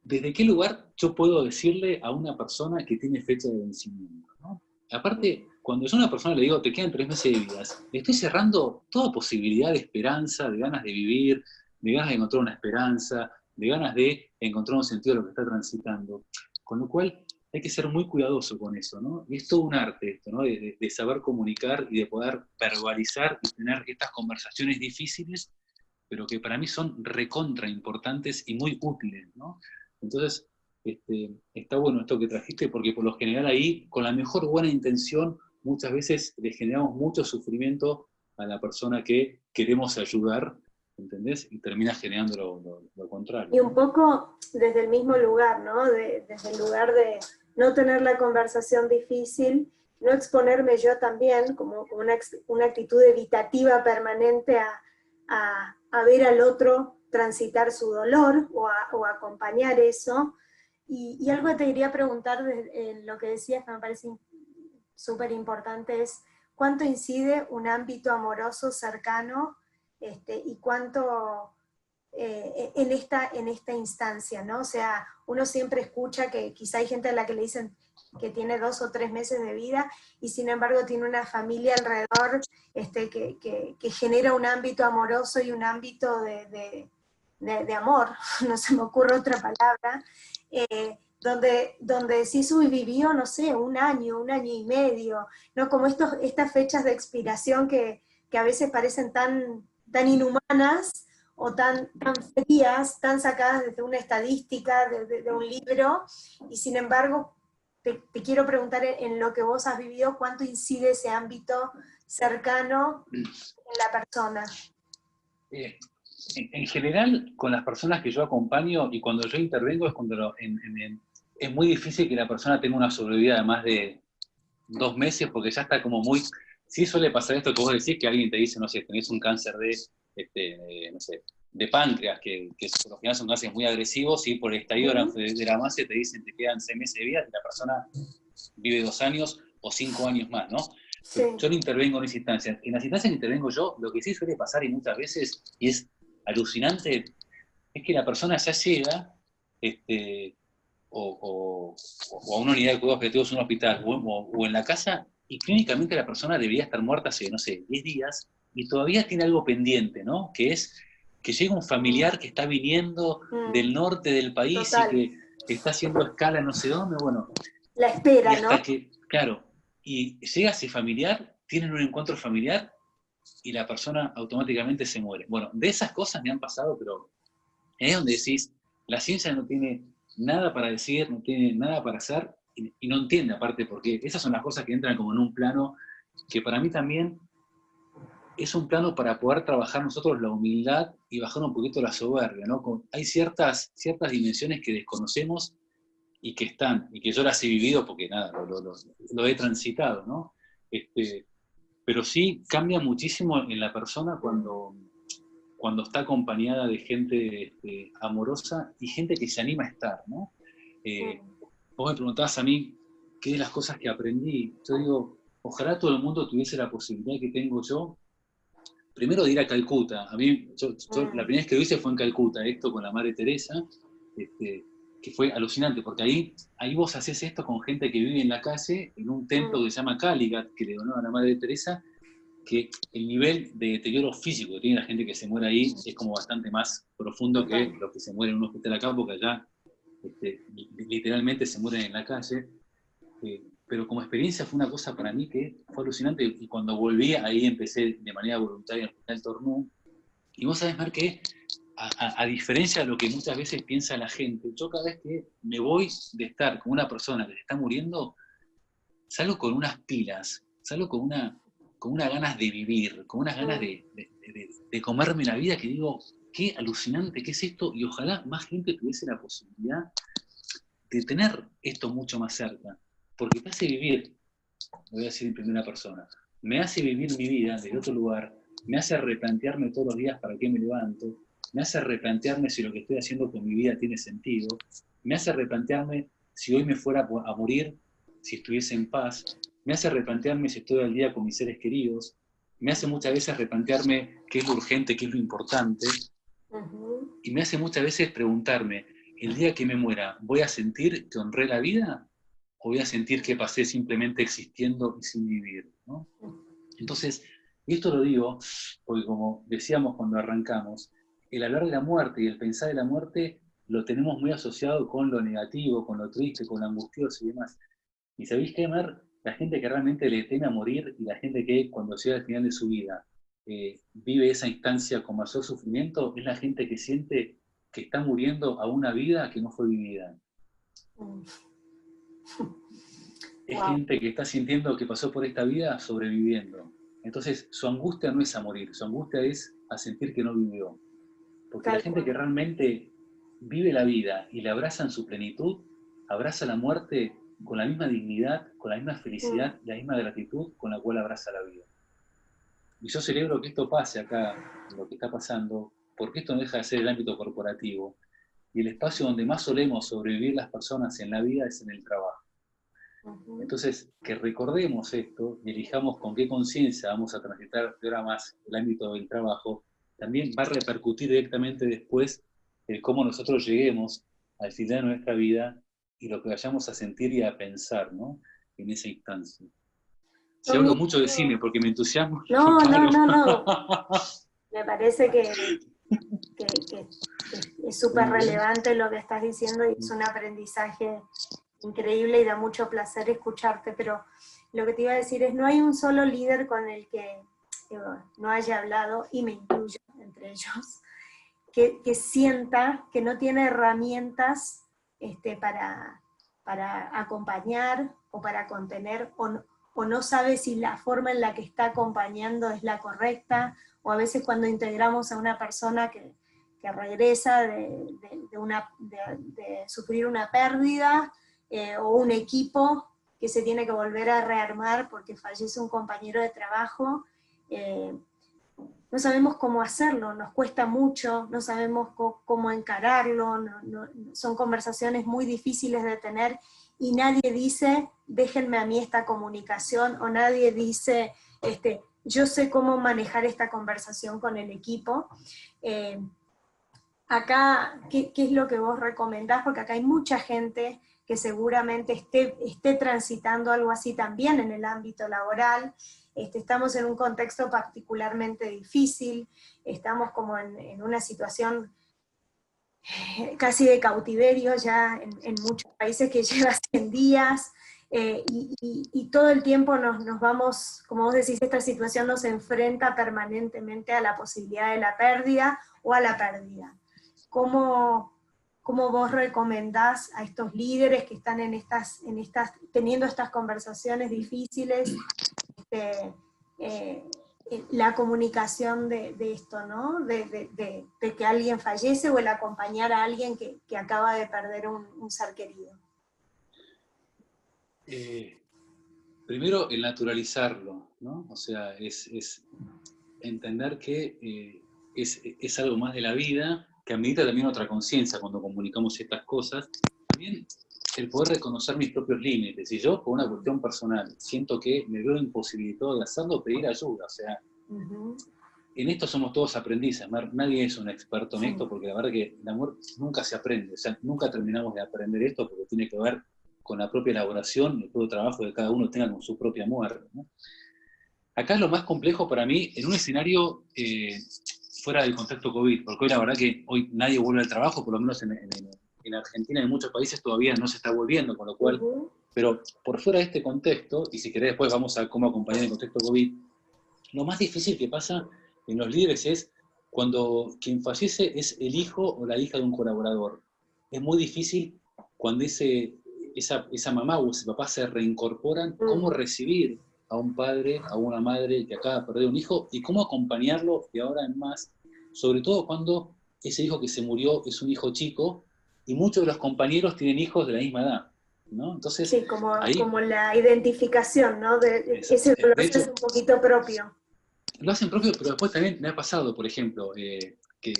¿desde qué lugar yo puedo decirle a una persona que tiene fecha de vencimiento, ¿no? Aparte, cuando yo a una persona le digo, te quedan 3 meses de vida, le estoy cerrando toda posibilidad de esperanza, de ganas de vivir, de ganas de encontrar una esperanza, de ganas de encontrar un sentido de lo que está transitando. Con lo cual, hay que ser muy cuidadoso con eso, ¿no? Y es todo un arte esto, ¿no? De saber comunicar y de poder verbalizar y tener estas conversaciones difíciles, pero que para mí son recontra importantes y muy útiles, ¿no? Entonces, está bueno esto que trajiste, porque por lo general ahí, con la mejor buena intención, muchas veces le generamos mucho sufrimiento a la persona que queremos ayudar, ¿entendés? Y termina generando lo contrario. Y un poco desde el mismo lugar, ¿no? Desde el lugar de no tener la conversación difícil, no exponerme yo también como una actitud evitativa permanente a ver al otro transitar su dolor o acompañar eso. Y algo que te quería preguntar en lo que decías, que me parece súper importante, es cuánto incide un ámbito amoroso cercano y cuánto en esta instancia, ¿no? O sea, uno siempre escucha que quizá hay gente a la que le dicen que tiene 2 o 3 meses de vida y sin embargo tiene una familia alrededor que genera un ámbito amoroso y un ámbito de amor, no se me ocurre otra palabra, donde sí vivió, no sé, un año y medio, ¿no? Como estas fechas de expiración que a veces parecen tan inhumanas, o tan frías, tan sacadas desde una estadística, de un libro, y sin embargo, te quiero preguntar en lo que vos has vivido, ¿cuánto incide ese ámbito cercano en la persona? En general, con las personas que yo acompaño y cuando yo intervengo es cuando es muy difícil que la persona tenga una sobrevida de más de 2 meses, porque ya está como muy... Sí suele pasar esto que vos decís, que alguien te dice, no sé, tenés un cáncer no sé, de páncreas, que por lo general son cánceres muy agresivos, y por el estallido de la masa te dicen te quedan 6 meses de vida, y la persona vive 2 años o 5 años más, ¿no? Sí. Yo no intervengo en esa instancia. En las instancias que intervengo yo, lo que sí suele pasar y muchas veces, y es alucinante, es que la persona ya llega, o a una unidad de cuidados paliativos en un hospital o en la casa, y clínicamente la persona debería estar muerta hace, no sé, 10 días, y todavía tiene algo pendiente, ¿no? Que es que llega un familiar que está viniendo del norte del país. Total. Y que está haciendo escala no sé dónde, bueno. La espera, y hasta ¿no? que, claro, y llega ese familiar, tienen un encuentro familiar, y la persona automáticamente se muere. Bueno, de esas cosas me han pasado, pero es donde decís, la ciencia no tiene nada para decir, no tiene nada para hacer, y no entiende aparte, porque esas son las cosas que entran como en un plano que para mí también es un plano para poder trabajar nosotros la humildad y bajar un poquito la soberbia, ¿no? Hay ciertas dimensiones que desconocemos y que están, y que yo las he vivido porque nada, lo he transitado, ¿no? Pero sí cambia muchísimo en la persona cuando está acompañada de gente amorosa y gente que se anima a estar, ¿no? Vos me preguntabas a mí qué de las cosas que aprendí. Yo digo, ojalá todo el mundo tuviese la posibilidad que tengo yo, primero de ir a Calcuta. A mí, la primera vez que lo hice fue en Calcuta, esto con la Madre Teresa, que fue alucinante, porque ahí vos haces esto con gente que vive en la calle, en un templo que se llama Caligat, que le donó a la Madre Teresa, que el nivel de deterioro físico que tiene la gente que se muere ahí es como bastante más profundo que los que se mueren en un hospital acá, porque allá literalmente se mueren en la calle. Pero como experiencia fue una cosa para mí que fue alucinante, y cuando volví ahí empecé de manera voluntaria en el Hospital Tornú, y vos sabés, Mar, que a diferencia de lo que muchas veces piensa la gente, yo cada vez que me voy de estar con una persona que se está muriendo, salgo con unas pilas, salgo con unas ganas de vivir, con unas ganas de comerme la vida, que digo, qué alucinante, qué es esto, y ojalá más gente tuviese la posibilidad de tener esto mucho más cerca, porque te hace vivir, lo voy a decir en primera persona, me hace vivir mi vida desde otro lugar, me hace replantearme todos los días para qué me levanto, me hace replantearme si lo que estoy haciendo con mi vida tiene sentido, me hace replantearme si hoy me fuera a morir, si estuviese en paz, me hace replantearme si estoy al día con mis seres queridos, me hace muchas veces replantearme qué es lo urgente, qué es lo importante, y me hace muchas veces preguntarme, el día que me muera, ¿voy a sentir que honré la vida? ¿O voy a sentir que pasé simplemente existiendo y sin vivir, ¿no? Entonces, y esto lo digo porque, como decíamos cuando arrancamos, el hablar de la muerte y el pensar de la muerte lo tenemos muy asociado con lo negativo, con lo triste, con lo angustioso y demás. ¿Y sabéis qué, Mer? La gente que realmente le teme a morir, y la gente que cuando llega al final de su vida vive esa instancia con mayor sufrimiento, es la gente que siente que está muriendo a una vida que no fue vivida. Mm. Es Wow. gente que está sintiendo que pasó por esta vida sobreviviendo. Entonces, su angustia no es a morir, su angustia es a sentir que no vivió. Porque la Tal gente que cual. realmente vive la vida y la abraza en su plenitud, abraza la muerte con la misma dignidad, con la misma Mm. felicidad, la misma gratitud con la cual abraza la vida. Y yo celebro que esto pase acá, lo que está pasando, porque esto no deja de ser el ámbito corporativo. Y el espacio donde más solemos sobrevivir las personas en la vida es en el trabajo. Ujú. Entonces, que recordemos esto y elijamos con qué conciencia vamos a transitar de ahora más el ámbito del trabajo, también va a repercutir directamente después el cómo nosotros lleguemos al final de nuestra vida y lo que vayamos a sentir y a pensar, ¿no? En esa instancia. Si Lo hablo mucho de mismo. cine porque me entusiasmo, No, no, paro. no, no. Me parece que es súper Muy bien. relevante lo que estás diciendo y es un aprendizaje increíble y da mucho placer escucharte, pero lo que te iba a decir es, no hay un solo líder con el que no haya hablado, y me incluyo entre ellos, que sienta que no tiene herramientas para acompañar o para contener, o no sabe si la forma en la que está acompañando es la correcta, o a veces cuando integramos a una persona que regresa de sufrir una pérdida, o un equipo que se tiene que volver a rearmar porque fallece un compañero de trabajo, eh, no sabemos cómo hacerlo, nos cuesta mucho, no sabemos cómo encararlo, son conversaciones muy difíciles de tener y nadie dice, déjenme a mí esta comunicación, o nadie dice, yo sé cómo manejar esta conversación con el equipo. Eh, Acá, ¿qué es lo que vos recomendás? Porque acá hay mucha gente que seguramente esté transitando algo así también en el ámbito laboral. Estamos en un contexto particularmente difícil, estamos como en una situación casi de cautiverio ya en muchos países que lleva 100 días, y todo el tiempo nos vamos, como vos decís, esta situación nos enfrenta permanentemente a la posibilidad de la pérdida o a la pérdida. ¿Cómo, cómo vos recomendás a estos líderes que están teniendo estas conversaciones difíciles, este, eh, la comunicación de esto, ¿no? De que alguien fallece, o el acompañar a alguien que acaba de perder un ser querido? Primero, el naturalizarlo, ¿no? O sea, es entender que es algo más de la vida, que amerita también otra conciencia cuando comunicamos estas cosas. También el poder reconocer mis propios límites. Si yo, por una cuestión personal, siento que me veo imposibilitado de hacerlo, pedir ayuda. O sea, Uh-huh. en esto somos todos aprendices, nadie es un experto en Sí. esto, porque la verdad que el amor nunca se aprende, o sea, nunca terminamos de aprender esto, porque tiene que ver con la propia elaboración y el propio trabajo que cada uno tenga con su propia muerte, ¿no? Acá es lo más complejo para mí, en un escenario fuera del contexto COVID, porque hoy la verdad que hoy nadie vuelve al trabajo, por lo menos en Argentina y en muchos países todavía no se está volviendo, con lo cual, Uh-huh. pero por fuera de este contexto, y si querés después vamos a cómo acompañar el contexto COVID, lo más difícil que pasa en los líderes es cuando quien fallece es el hijo o la hija de un colaborador. Es muy difícil cuando esa mamá o ese papá se reincorporan, cómo Uh-huh. recibir a un padre, a una madre que acaba de perder un hijo y cómo acompañarlo de ahora en más, sobre todo cuando ese hijo que se murió es un hijo chico y muchos de los compañeros tienen hijos de la misma edad, ¿no? Entonces, Sí, como ahí, la identificación, ¿no? Ese dolor de es hecho, un poquito propio. lo hacen propio, pero después también me ha pasado, por ejemplo, que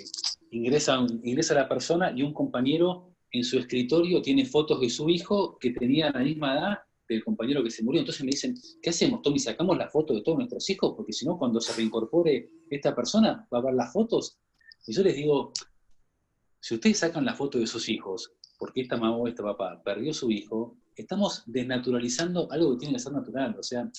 ingresa la persona y un compañero en su escritorio tiene fotos de su hijo que tenía la misma edad del compañero que se murió. Entonces me dicen, ¿qué hacemos, Tommy? ¿Sacamos la foto de todos nuestros hijos? Porque si no, cuando se reincorpore esta persona, va a ver las fotos. Y yo les digo, si ustedes sacan la foto de sus hijos, porque esta mamá o este papá perdió su hijo, estamos desnaturalizando algo que tiene que ser natural. O sea,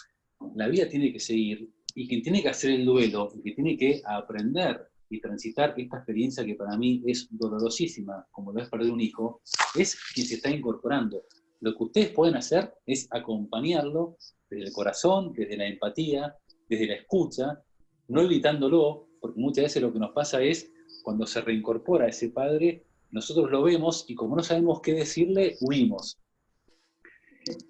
la vida tiene que seguir, y quien tiene que hacer el duelo, y que tiene que aprender y transitar esta experiencia que para mí es dolorosísima, como lo es perder un hijo, es quien se está incorporando. Lo que ustedes pueden hacer es acompañarlo desde el corazón, desde la empatía, desde la escucha, no evitándolo, porque muchas veces lo que nos pasa es, cuando se reincorpora ese padre, nosotros lo vemos y como no sabemos qué decirle, huimos.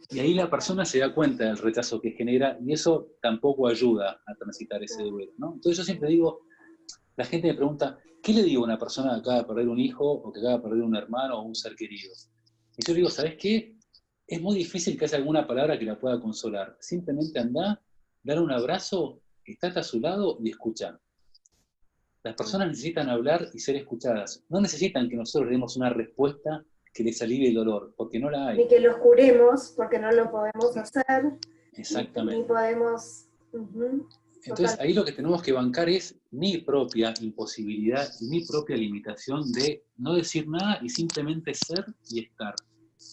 Y ahí la persona se da cuenta del rechazo que genera y eso tampoco ayuda a transitar ese duelo, ¿no? Entonces yo siempre digo, la gente me pregunta, ¿qué le digo a una persona que acaba de perder un hijo o que acaba de perder un hermano o un ser querido? Y yo le digo, ¿sabes qué? Es muy difícil que haya alguna palabra que la pueda consolar. Simplemente andá, dar un abrazo, estate a su lado y escuchar. Las personas necesitan hablar y ser escuchadas. No necesitan que nosotros le demos una respuesta que les alivie el dolor, porque no la hay. Ni que los curemos, porque no lo podemos hacer. Exactamente. Ni podemos... Entonces ahí lo que tenemos que bancar es mi propia imposibilidad y mi propia limitación de no decir nada y simplemente ser y estar.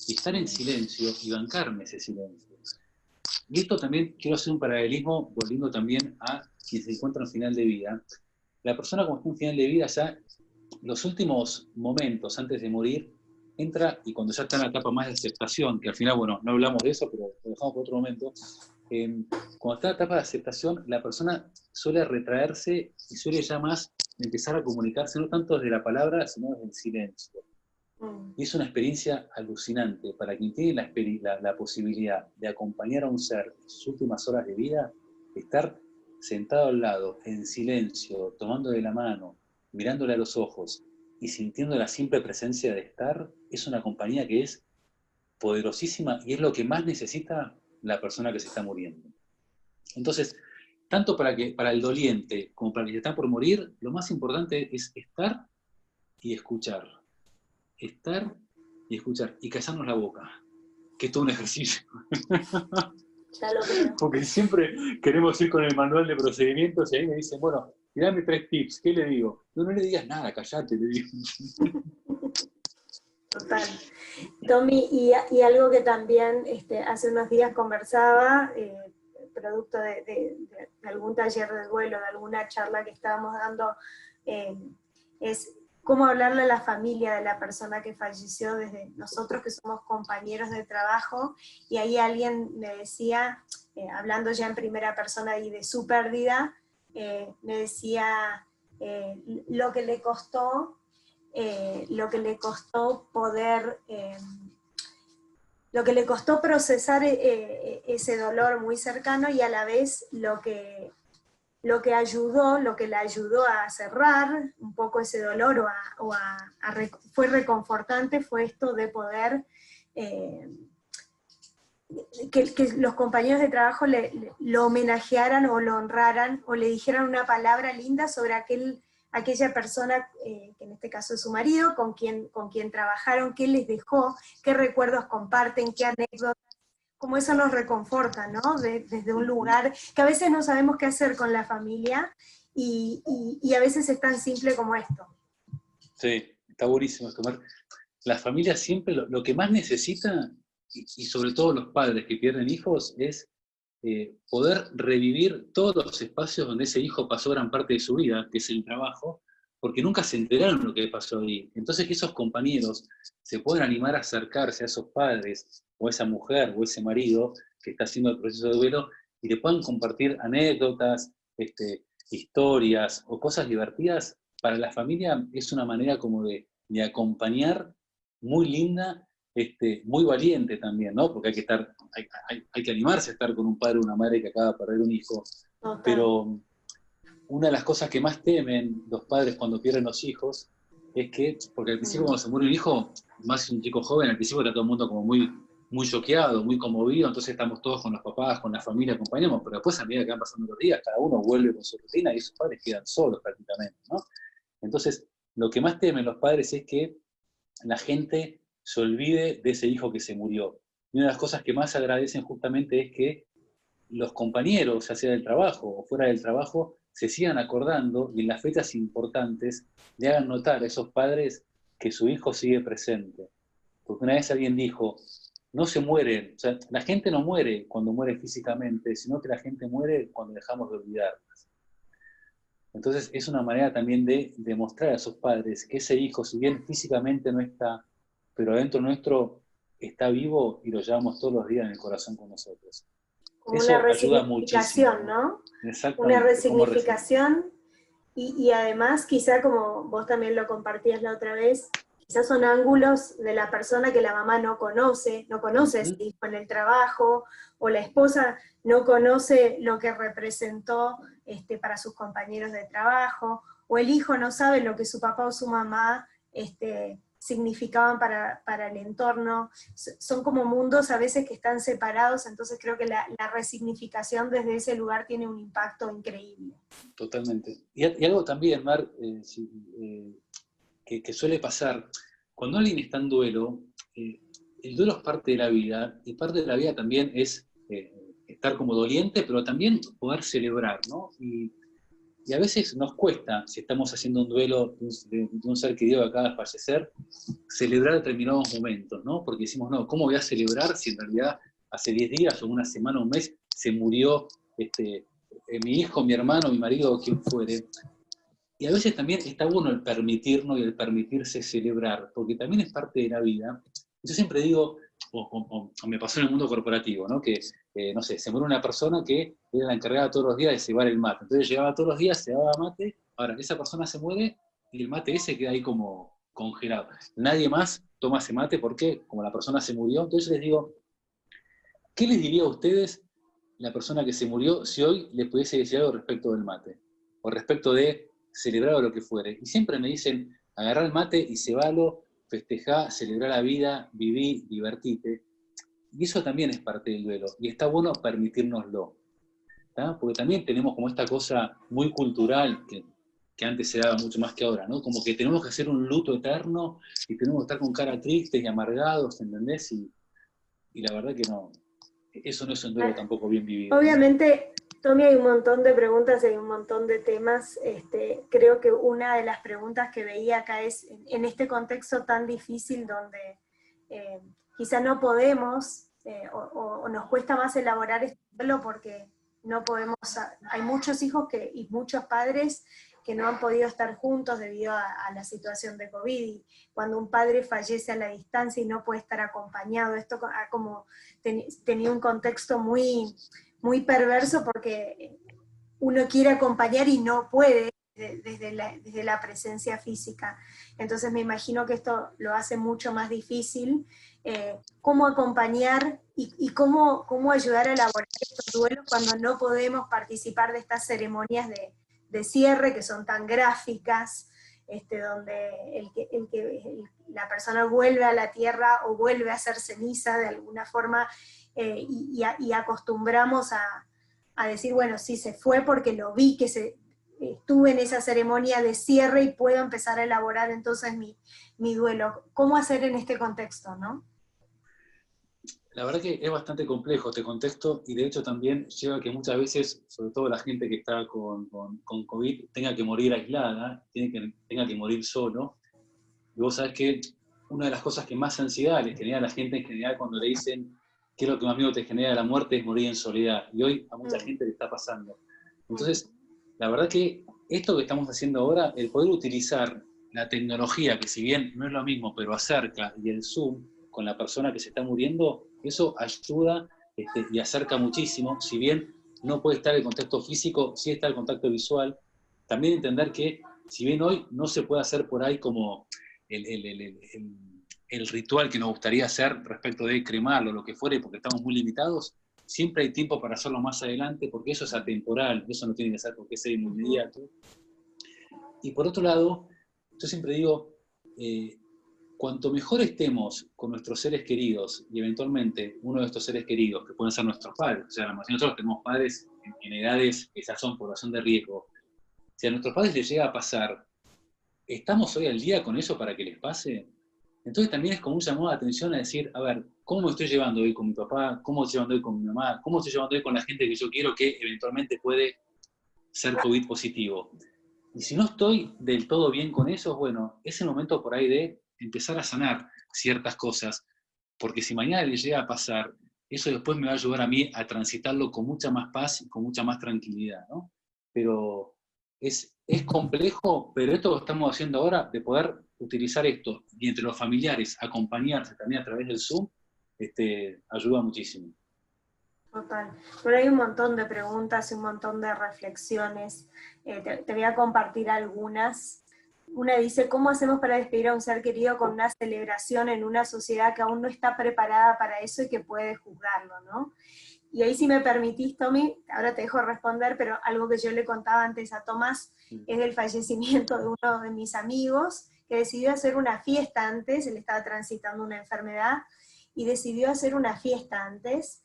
Y estar en silencio y bancarme ese silencio. Y esto también quiero hacer un paralelismo, volviendo también a quien se encuentra en final de vida. La persona cuando está en final de vida ya, los últimos momentos antes de morir, entra, y cuando ya está en la etapa más de aceptación, que al final, bueno, no hablamos de eso, pero lo dejamos por otro momento, cuando está en la etapa de aceptación, la persona suele retraerse y suele ya más empezar a comunicarse, no tanto desde la palabra, sino desde el silencio. Y es una experiencia alucinante. Para quien tiene la posibilidad de acompañar a un ser en sus últimas horas de vida, estar sentado al lado, en silencio, tomando de la mano, mirándole a los ojos y sintiendo la simple presencia de estar, es una compañía que es poderosísima y es lo que más necesita la persona que se está muriendo. Entonces, tanto para el doliente como para el que está por morir, lo más importante es estar y escuchar. Estar y escuchar, y callarnos la boca, que es todo un ejercicio. Ya lo creo. Porque siempre queremos ir con el manual de procedimientos y ahí me dicen, bueno, dame 3 tips, ¿qué le digo? No le digas nada, callate, le digo. Total. Tommy, y algo que también hace unos días conversaba, producto de algún taller de duelo, de alguna charla que estábamos dando, es cómo hablarle a la familia de la persona que falleció, desde nosotros que somos compañeros de trabajo, y ahí alguien me decía, hablando ya en primera persona y de su pérdida, me decía lo que le costó poder, lo que le costó procesar ese dolor muy cercano y a la vez lo que le ayudó a cerrar un poco ese dolor fue reconfortante, fue esto de poder, que los compañeros de trabajo lo homenajearan o lo honraran o le dijeran una palabra linda sobre aquella persona, que en este caso es su marido, con quien trabajaron, qué les dejó, qué recuerdos comparten, qué anécdotas, como eso nos reconforta, ¿no? Desde un lugar que a veces no sabemos qué hacer con la familia y a veces es tan simple como esto. Sí, está buenísimo, Tomar. La familia siempre lo que más necesita, y sobre todo los padres que pierden hijos, es poder revivir todos los espacios donde ese hijo pasó gran parte de su vida, que es el trabajo, porque nunca se enteraron lo que pasó ahí. Entonces que esos compañeros se puedan animar a acercarse a esos padres, o a esa mujer, o ese marido, que está haciendo el proceso de duelo, y le puedan compartir anécdotas, historias, o cosas divertidas. Para la familia es una manera como de acompañar muy linda, muy valiente también, ¿no? Porque hay que animarse a estar con un padre o una madre que acaba de perder un hijo. Okay. Pero una de las cosas que más temen los padres cuando pierden los hijos es que, porque al principio cuando se muere un hijo, más un chico joven, al principio está todo el mundo como muy, muy choqueado, muy conmovido, entonces estamos todos con los papás, con la familia, acompañamos, pero después a medida que van pasando los días, cada uno vuelve con su rutina y esos padres quedan solos prácticamente, ¿no? Entonces, lo que más temen los padres es que la gente se olvide de ese hijo que se murió. Y una de las cosas que más agradecen justamente es que los compañeros, ya sea del trabajo o fuera del trabajo, se sigan acordando y en las fechas importantes le hagan notar a esos padres que su hijo sigue presente. Porque una vez alguien dijo, no se mueren, o sea, la gente no muere cuando muere físicamente, sino que la gente muere cuando dejamos de olvidarlas. Entonces es una manera también de demostrar a sus padres que ese hijo, si bien físicamente no está, pero adentro nuestro está vivo y lo llevamos todos los días en el corazón con nosotros. Como eso una ayuda muchísimo, ¿no? Exactamente. Una resignificación y además quizá como vos también lo compartías la otra vez, quizás son ángulos de la persona que la mamá no conoce a ese hijo en el trabajo, o la esposa no conoce lo que representó para sus compañeros de trabajo, o el hijo no sabe lo que su papá o su mamá significaban para el entorno. Son como mundos a veces que están separados, entonces creo que la resignificación desde ese lugar tiene un impacto increíble. Totalmente. Y algo también, Mar, que suele pasar, cuando alguien está en duelo, el duelo es parte de la vida, y parte de la vida también es estar como doliente, pero también poder celebrar, ¿no? Y a veces nos cuesta, si estamos haciendo un duelo de un ser querido que acaba de fallecer, celebrar determinados momentos, ¿no? Porque decimos, no, ¿cómo voy a celebrar si en realidad hace 10 días o una semana o un mes se murió mi hijo, mi hermano, mi marido o quien fuere? Y a veces también está bueno el permitirnos y el permitirse celebrar, porque también es parte de la vida. Yo siempre digo, o me pasó en el mundo corporativo, ¿no? Que, no sé, se muere una persona que era la encargada todos los días de cebar el mate. Entonces llegaba todos los días, cebaba mate, ahora esa persona se muere y el mate ese queda ahí como congelado. Nadie más toma ese mate porque, como la persona se murió, entonces les digo, ¿qué les diría a ustedes la persona que se murió si hoy les pudiese decir algo respecto del mate? O respecto de celebrar o lo que fuere. Y siempre me dicen, agarrá el mate y cebalo, festejá, celebrá la vida, viví, divertite. Y eso también es parte del duelo. Y está bueno permitírnoslo. ¿Tá? Porque también tenemos como esta cosa muy cultural que antes se daba mucho más que ahora, ¿no? Como que tenemos que hacer un luto eterno y tenemos que estar con cara tristes y amargados, ¿entendés? Y la verdad que no, eso no es un duelo tampoco bien vivido. Obviamente, Tommy, hay un montón de preguntas y hay un montón de temas. Creo que una de las preguntas que veía acá es, en este contexto tan difícil donde quizá no podemos o nos cuesta más elaborar este duelo porque no podemos, hay muchos hijos y muchos padres que no han podido estar juntos debido a la situación de COVID, y cuando un padre fallece a la distancia y no puede estar acompañado, esto ha como tenía un contexto muy, muy perverso porque uno quiere acompañar y no puede desde la presencia física. Entonces me imagino que esto lo hace mucho más difícil. Cómo acompañar y cómo ayudar a elaborar estos duelos cuando no podemos participar de estas ceremonias de cierre que son tan gráficas, donde la persona vuelve a la tierra o vuelve a ser ceniza de alguna forma, y acostumbramos a decir, bueno, sí, se fue porque lo vi, que estuve en esa ceremonia de cierre y puedo empezar a elaborar entonces mi duelo. ¿Cómo hacer en este contexto, no? La verdad que es bastante complejo este contexto, y de hecho también lleva a que muchas veces, sobre todo la gente que está con COVID, tenga que morir aislada, tenga que morir solo. Y vos sabés que una de las cosas que más ansiedad le genera a la gente en general cuando le dicen qué es lo que más miedo te genera la muerte es morir en soledad. Y hoy a mucha gente le está pasando. Entonces, la verdad que esto que estamos haciendo ahora, el poder utilizar la tecnología, que si bien no es lo mismo, pero acerca, y el Zoom con la persona que se está muriendo, eso ayuda y acerca muchísimo. Si bien no puede estar el contacto físico, sí está el contacto visual. También entender que, si bien hoy no se puede hacer por ahí como el ritual que nos gustaría hacer respecto de cremarlo o lo que fuere, porque estamos muy limitados, siempre hay tiempo para hacerlo más adelante, porque eso es atemporal, eso no tiene que ser porque sea inmediato. Y por otro lado, yo siempre digo, cuanto mejor estemos con nuestros seres queridos, y eventualmente uno de estos seres queridos, que pueden ser nuestros padres, o sea, nosotros tenemos padres en edades que ya son población de riesgo, si a nuestros padres les llega a pasar, ¿estamos hoy al día con eso para que les pase? Entonces también es como un llamado de atención a decir, a ver, ¿cómo me estoy llevando hoy con mi papá? ¿Cómo me estoy llevando hoy con mi mamá? ¿Cómo me estoy llevando hoy con la gente que yo quiero que eventualmente puede ser COVID positivo? Y si no estoy del todo bien con eso, bueno, es el momento por ahí de empezar a sanar ciertas cosas, porque si mañana le llega a pasar, eso después me va a ayudar a mí a transitarlo con mucha más paz y con mucha más tranquilidad, ¿no? Pero es complejo, pero esto que estamos haciendo ahora, de poder utilizar esto, y entre los familiares, acompañarse también a través del Zoom, ayuda muchísimo. Total. Pero hay un montón de preguntas y un montón de reflexiones. Te voy a compartir algunas. Una dice, ¿cómo hacemos para despedir a un ser querido con una celebración en una sociedad que aún no está preparada para eso y que puede juzgarlo, ¿no? Y ahí si me permitís, Tommy, ahora te dejo responder, pero algo que yo le contaba antes a Tomás es del fallecimiento de uno de mis amigos, que decidió hacer una fiesta antes, él estaba transitando una enfermedad, y decidió hacer una fiesta antes,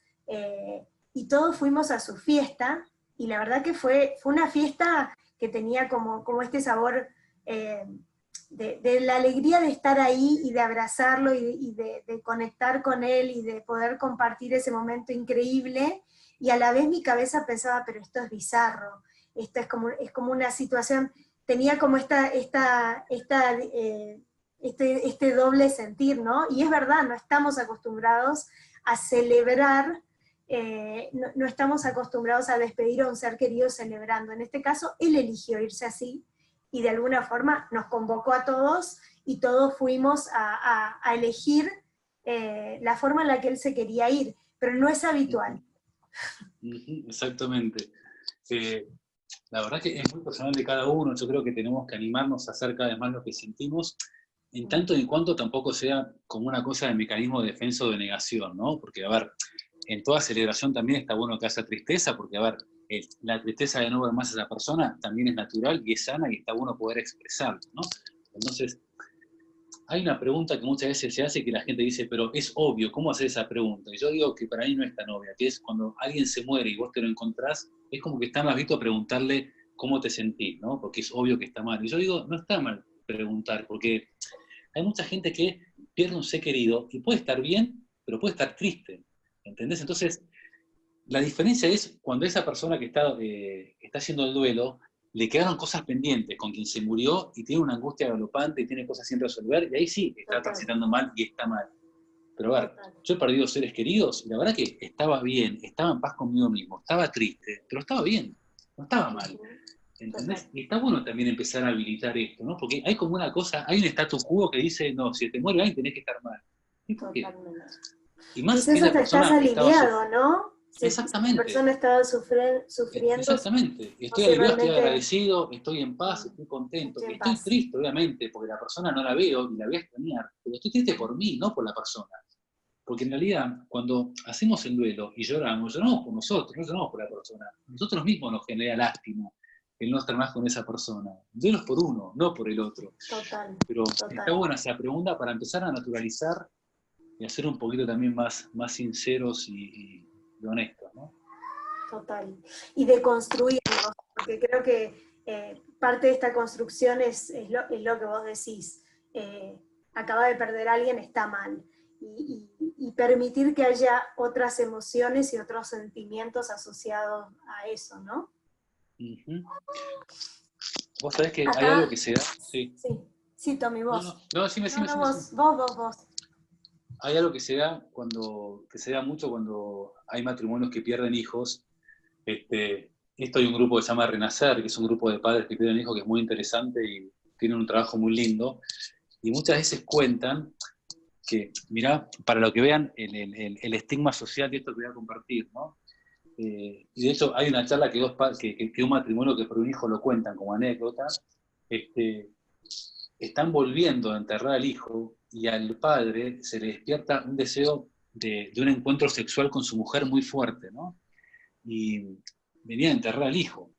y todos fuimos a su fiesta, y la verdad que fue una fiesta que tenía como este sabor de la alegría de estar ahí y de abrazarlo y de conectar con él y de poder compartir ese momento increíble, y a la vez mi cabeza pensaba, pero esto es bizarro, esto es como una situación, tenía como este doble sentir, ¿no? Y es verdad, no estamos acostumbrados a celebrar, no estamos acostumbrados a despedir a un ser querido celebrando. En este caso, él eligió irse así, y de alguna forma nos convocó a todos, y todos fuimos a elegir la forma en la que él se quería ir, pero no es habitual. Exactamente. La verdad que es muy personal de cada uno, yo creo que tenemos que animarnos a hacer cada vez más lo que sentimos, en tanto y en cuanto tampoco sea como una cosa de mecanismo de defensa o de negación, ¿no? Porque, a ver, en toda celebración también está bueno que haya tristeza, porque, a ver, la tristeza de no ver más a esa persona también es natural y es sana y está bueno poder expresarlo, ¿no? Entonces, hay una pregunta que muchas veces se hace que la gente dice, pero es obvio, ¿cómo hacer esa pregunta? Y yo digo que para mí no es tan obvia, que es cuando alguien se muere y vos te lo encontrás, es como que está más visto preguntarle cómo te sentís, ¿no? Porque es obvio que está mal. Y yo digo, no está mal preguntar, porque hay mucha gente que pierde un ser querido y puede estar bien, pero puede estar triste, ¿entendés? Entonces, la diferencia es cuando esa persona que está haciendo el duelo, le quedaron cosas pendientes con quien se murió y tiene una angustia galopante y tiene cosas sin resolver, y ahí sí está transitando mal y está mal. Pero a ver, yo he perdido seres queridos y la verdad que estaba bien, estaba en paz conmigo mismo, estaba triste, pero estaba bien, no estaba mal. ¿Entendés? Y está bueno también empezar a habilitar esto, ¿no? Porque hay como una cosa, hay un status quo que dice, no, si te muere alguien tenés que estar mal. ¿Y por qué? Y más quizás que la hasta estás persona estaba aliviado, ¿no? Si exactamente. la persona estaba sufriendo. Exactamente. Estoy Si aliviado, estoy realmente agradecido, estoy en paz, estoy contento. estoy en Estoy paz. triste, obviamente, porque la persona no la veo y la voy a extrañar. Pero estoy triste por mí, no por la persona. Porque en realidad, cuando hacemos el duelo y lloramos por nosotros, no lloramos por la persona. Nosotros mismos nos genera lástima el no estar más con esa persona. El duelo es por uno, no por el otro. Total. Pero está buena esa pregunta para empezar a naturalizar y a ser un poquito también más sinceros y honestos, ¿no? Total. Y de construirnos, porque creo que parte de esta construcción es lo que vos decís. Acaba de perder a alguien, está mal. Y permitir que haya otras emociones y otros sentimientos asociados a eso, ¿no? Vos sabés que Acá, hay algo que se da. Sí, Tommy, vos. No, decime. Vos. Hay algo que se da mucho cuando hay matrimonios que pierden hijos. Esto hay un grupo que se llama Renacer, que es un grupo de padres que pierden hijos que es muy interesante y tienen un trabajo muy lindo. Y muchas veces cuentan que, mirá, para lo que vean el estigma social de esto que voy a compartir, ¿no? Y de hecho hay una charla que un matrimonio que perdió un hijo lo cuentan como anécdota. Están volviendo a enterrar al hijo y al padre se le despierta un deseo de un encuentro sexual con su mujer muy fuerte, ¿no? Y venía a enterrar al hijo.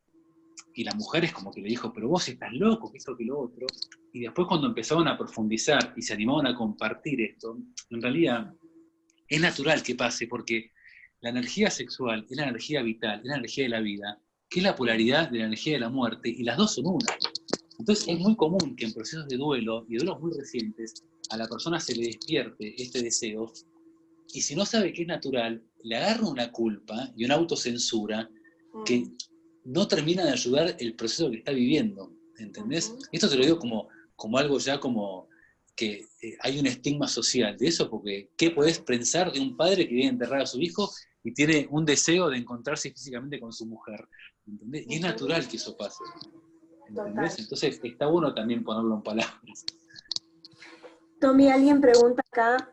Y la mujer es como que le dijo, pero vos estás loco, que esto, que lo otro. Y después cuando empezaron a profundizar y se animaban a compartir esto, en realidad es natural que pase, porque la energía sexual es la energía vital, es la energía de la vida, que es la polaridad de la energía de la muerte, y las dos son una. Entonces es muy común que en procesos de duelo, y duelos muy recientes, a la persona se le despierte este deseo, y si no sabe que es natural, le agarra una culpa y una autocensura que no termina de ayudar el proceso que está viviendo, ¿entendés? Esto te lo digo como algo ya como que hay un estigma social de eso, porque ¿qué podés pensar de un padre que viene a enterrar a su hijo y tiene un deseo de encontrarse físicamente con su mujer? ¿Entendés? Y es natural que eso pase, ¿entendés? Entonces está bueno también ponerlo en palabras. Tommy, alguien pregunta acá,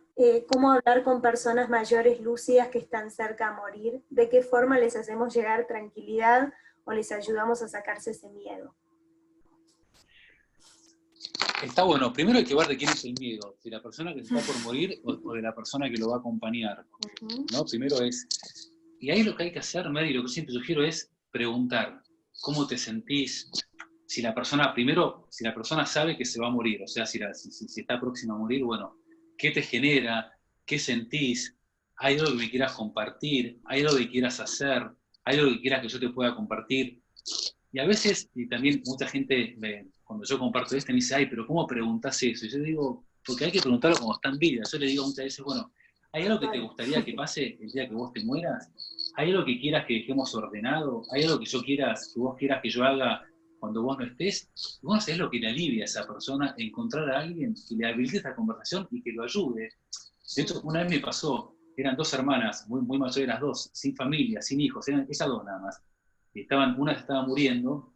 ¿cómo hablar con personas mayores lúcidas que están cerca a morir? ¿De qué forma les hacemos llegar tranquilidad o les ayudamos a sacarse ese miedo? Está bueno, primero hay que ver de quién es el miedo, de la persona que se está por morir o de la persona que lo va a acompañar, ¿no? Primero es, y ahí lo que hay que hacer, Mary, lo que siempre sugiero es preguntar, ¿cómo te sentís? Si la persona, primero, si la persona sabe que se va a morir, o sea, si está próxima a morir, bueno, ¿qué te genera? ¿Qué sentís? ¿Hay algo que me quieras compartir? ¿Hay algo que quieras hacer? ¿Hay algo que quieras que yo te pueda compartir? Y a veces, y también mucha gente, cuando yo comparto esto, me dice, ay, pero ¿cómo preguntás eso? Y yo digo, porque hay que preguntarlo como está en vida. Yo le digo muchas veces, bueno, ¿hay algo que te gustaría que pase el día que vos te mueras? ¿Hay algo que quieras que dejemos ordenado? ¿Hay algo que vos quieras que yo haga cuando vos no estés? Y vos es lo que le alivia a esa persona, encontrar a alguien que le habilite esta conversación y que lo ayude. De hecho, una vez me pasó, eran dos hermanas, muy mayores las dos, sin familia, sin hijos, eran esas dos nada más. Y una se estaba muriendo,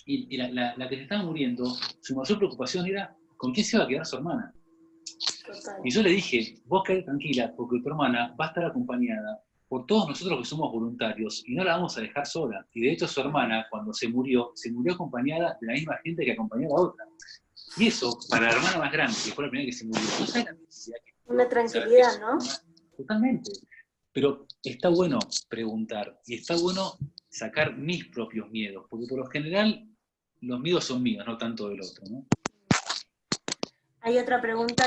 y la que se estaba muriendo, su mayor preocupación era con quién se iba a quedar su hermana. Total. Y yo le dije, vos quedate tranquila, porque tu hermana va a estar acompañada por todos nosotros que somos voluntarios, y no la vamos a dejar sola. Y de hecho su hermana, cuando se murió acompañada de la misma gente que acompañó a la otra. Y eso, para la hermana más grande, que fue la primera que se murió, no sabe la necesidad que Una tranquilidad, ¿no? Totalmente. Pero está bueno preguntar, y está bueno sacar mis propios miedos, porque por lo general los miedos son míos, no tanto del otro, ¿no? Hay otra pregunta,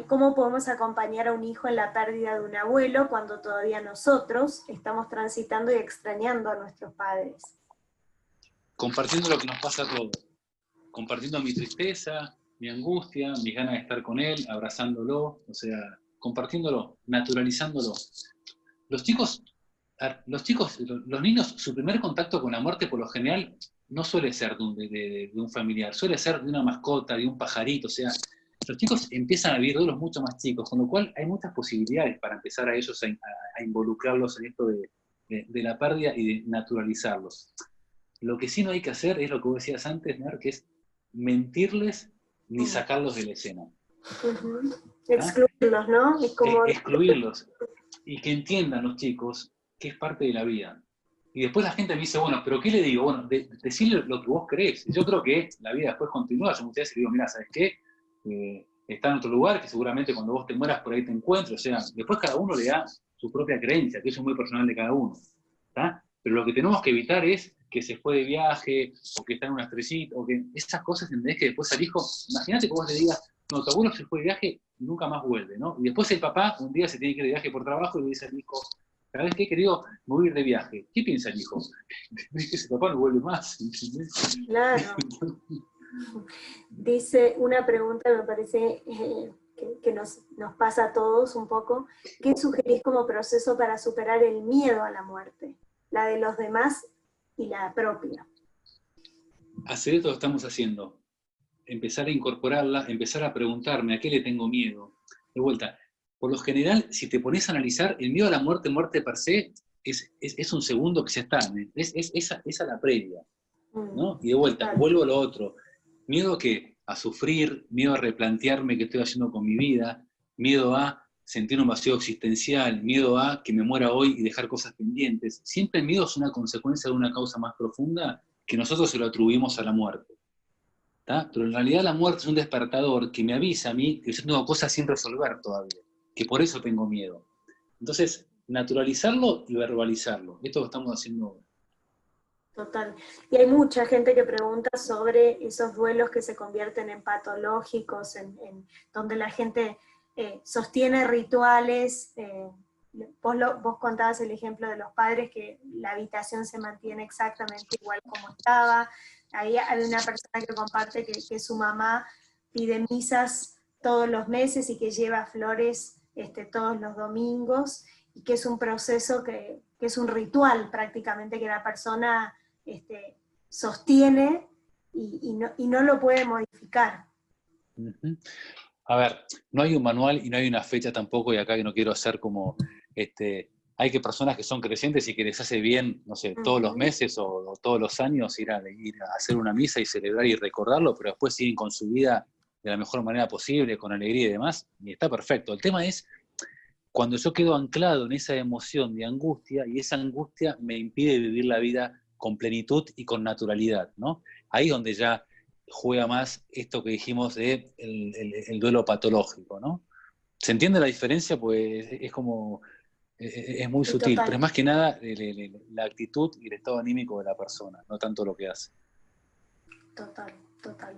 ¿cómo podemos acompañar a un hijo en la pérdida de un abuelo cuando todavía nosotros estamos transitando y extrañando a nuestros padres? Compartiendo lo que nos pasa a todos, compartiendo mi tristeza, mi angustia, mis ganas de estar con él, abrazándolo, o sea, compartiéndolo, naturalizándolo. Los niños, su primer contacto con la muerte por lo general no suele ser de un familiar, suele ser de una mascota, de un pajarito, o sea, los chicos empiezan a vivir duelos mucho más chicos, con lo cual hay muchas posibilidades para empezar a ellos a involucrarlos en esto de la pérdida y de naturalizarlos. Lo que sí no hay que hacer es lo que vos decías antes, Ner, que es mentirles ni sacarlos de la escena. Excluirlos, ¿no? Es como... Excluirlos. Y que entiendan los chicos que es parte de la vida. Y después la gente me dice, bueno, ¿pero qué le digo? Bueno, decirle lo que vos crees. Yo creo que la vida después continúa. Yo muchas veces le digo, mira, ¿sabes qué? Está en otro lugar, que seguramente cuando vos te mueras por ahí te encuentres. O sea, después cada uno le da su propia creencia, que eso es muy personal de cada uno. ¿Tá? Pero lo que tenemos que evitar es que se fue de viaje, o que está en una estrellita, o que esas cosas, ¿entendés? Que después al hijo, imagínate que vos le digas, no, tu abuelo se fue de viaje y nunca más vuelve, ¿no? Y después el papá un día se tiene que ir de viaje por trabajo y le dice al hijo, ¿sabes qué, querido? Me voy a ir de viaje. ¿Qué piensa el hijo? Que ese papá no vuelve más, ¿entendés? Claro. Dice una pregunta, me parece que nos pasa a todos un poco. ¿Qué sugerís como proceso para superar el miedo a la muerte? La de los demás y la propia. Hacer esto lo estamos haciendo. Empezar a incorporarla, empezar a preguntarme a qué le tengo miedo. De vuelta, por lo general, si te pones a analizar, el miedo a la muerte per se, es un segundo que ya está, es a la previa, ¿no? Y de vuelta, vuelvo a lo otro. Miedo a sufrir, miedo a replantearme qué estoy haciendo con mi vida, miedo a sentir un vacío existencial, miedo a que me muera hoy y dejar cosas pendientes. Siempre el miedo es una consecuencia de una causa más profunda que nosotros se lo atribuimos a la muerte. ¿Tá? Pero en realidad la muerte es un despertador que me avisa a mí que yo tengo cosas sin resolver todavía, que por eso tengo miedo. Entonces, naturalizarlo y verbalizarlo. Esto lo estamos haciendo ahora. Total. Y hay mucha gente que pregunta sobre esos duelos que se convierten en patológicos, donde la gente sostiene rituales. Vos contabas el ejemplo de los padres, que la habitación se mantiene exactamente igual como estaba. Ahí hay una persona que comparte que su mamá pide misas todos los meses y que lleva flores todos los domingos, y que es un proceso que es un ritual prácticamente, que la persona sostiene y no lo puede modificar. Uh-huh. A ver, no hay un manual y no hay una fecha tampoco, y acá que no quiero hacer como, hay que personas que son creyentes y que les hace bien, no sé, todos los meses o todos los años ir a hacer una misa y celebrar y recordarlo, pero después siguen con su vida de la mejor manera posible, con alegría y demás, y está perfecto. El tema es cuando yo quedo anclado en esa emoción de angustia, y esa angustia me impide vivir la vida con plenitud y con naturalidad, ¿no? Ahí es donde ya juega más esto que dijimos de el duelo patológico, ¿no? ¿Se entiende la diferencia? Pues es como, es muy Sí, sutil, pero total, es más que nada la actitud y el estado anímico de la persona, no tanto lo que hace. total, total.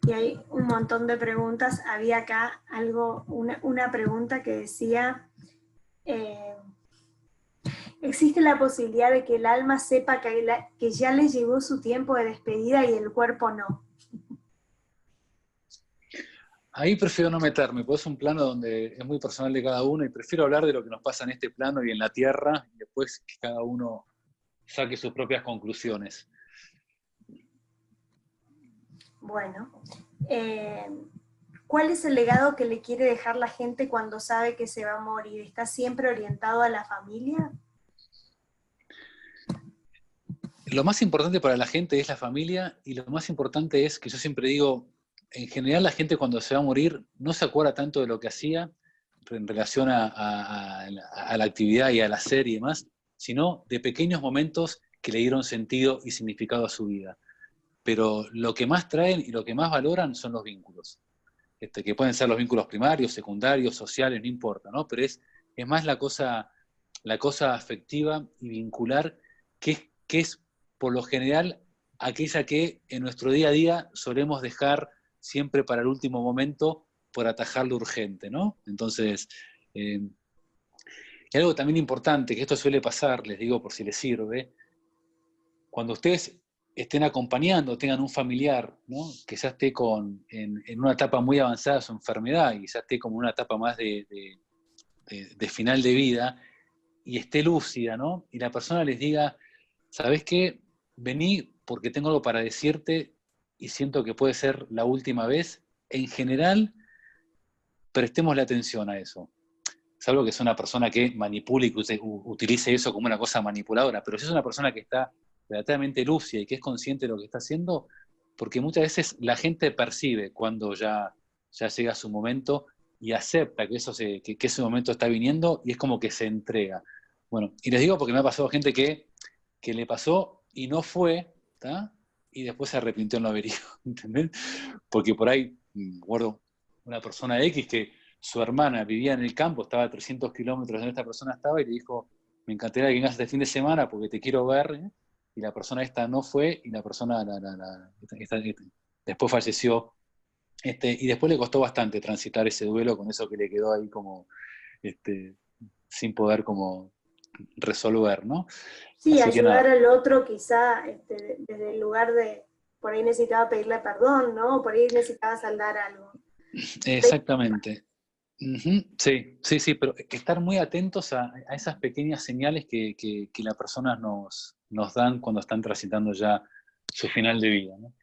Y hay un montón de preguntas. Había acá una pregunta que decía, eh, ¿existe la posibilidad de que el alma sepa que ya le llegó su tiempo de despedida y el cuerpo no? Ahí prefiero no meterme, pues es un plano donde es muy personal de cada uno y prefiero hablar de lo que nos pasa en este plano y en la tierra y después que cada uno saque sus propias conclusiones. Bueno, eh, ¿cuál es el legado que le quiere dejar la gente cuando sabe que se va a morir? ¿Está siempre orientado a la familia? Lo más importante para la gente es la familia y lo más importante es que yo siempre digo, en general la gente cuando se va a morir no se acuerda tanto de lo que hacía en relación a la actividad y al hacer y demás, sino de pequeños momentos que le dieron sentido y significado a su vida. Pero lo que más traen y lo que más valoran son los vínculos, que pueden ser los vínculos primarios, secundarios, sociales, no importa, ¿no? Pero es más la cosa afectiva y vincular que es por lo general aquella que en nuestro día a día solemos dejar siempre para el último momento por atajar lo urgente, ¿no? Entonces, y algo también importante, que esto suele pasar, les digo por si les sirve, cuando ustedes estén acompañando, tengan un familiar, ¿no? Que ya esté en una etapa muy avanzada de su enfermedad y ya esté como en una etapa más de final de vida, y esté lúcida, ¿no? Y la persona les diga, ¿sabés qué? Vení porque tengo algo para decirte y siento que puede ser la última vez. En general, prestemos la atención a eso. Salvo que es una persona que manipule y que utilice eso como una cosa manipuladora, pero si es una persona que está relativamente lúcida y que es consciente de lo que está haciendo, porque muchas veces la gente percibe cuando ya llega su momento y acepta que ese momento está viniendo y es como que se entrega. Bueno, y les digo porque me ha pasado gente que le pasó y no fue, ¿tá? Y después se arrepintió en no haber ido, ¿entendés? Porque por ahí, recuerdo una persona X que su hermana vivía en el campo, estaba a 300 kilómetros de donde esta persona estaba y le dijo, me encantaría que vengas este fin de semana porque te quiero ver, ¿eh? Y la persona esta no fue y la persona después falleció. Y después le costó bastante transitar ese duelo con eso que le quedó ahí como este, sin poder como resolver, ¿no? Sí, Así que ayudar nada, al otro quizá desde el lugar de, por ahí necesitaba pedirle perdón, ¿no? Por ahí necesitaba saldar algo. exactamente. Ujú, sí, sí, sí, pero estar muy atentos a esas pequeñas señales que las personas nos dan cuando están transitando ya su final de vida, ¿no?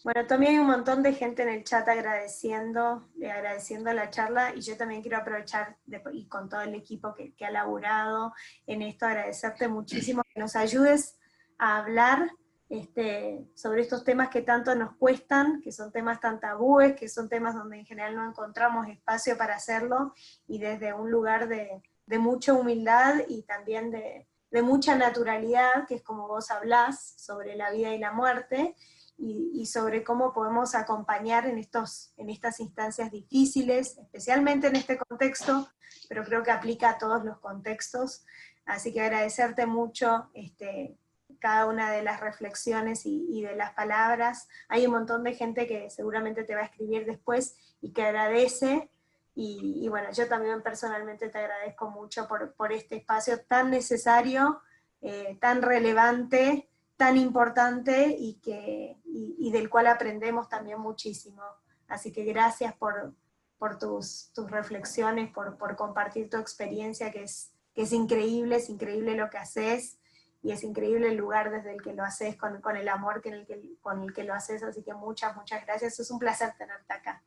Bueno, también hay un montón de gente en el chat agradeciendo la charla y yo también quiero aprovechar y con todo el equipo que ha laburado en esto, agradecerte muchísimo que nos ayudes a hablar sobre estos temas que tanto nos cuestan, que son temas tan tabúes, que son temas donde en general no encontramos espacio para hacerlo y desde un lugar de mucha humildad y también de mucha naturalidad, que es como vos hablás sobre la vida y la muerte, y sobre cómo podemos acompañar en estas instancias difíciles, especialmente en este contexto, pero creo que aplica a todos los contextos. Así que agradecerte mucho cada una de las reflexiones y de las palabras. Hay un montón de gente que seguramente te va a escribir después y que agradece. Y bueno, yo también personalmente te agradezco mucho por este espacio tan necesario, tan relevante, tan importante y del cual aprendemos también muchísimo. Así que gracias por tus reflexiones, por compartir tu experiencia, que es increíble lo que haces, y es increíble el lugar desde el que lo haces, con el amor con el que lo haces, así que muchas gracias, es un placer tenerte acá.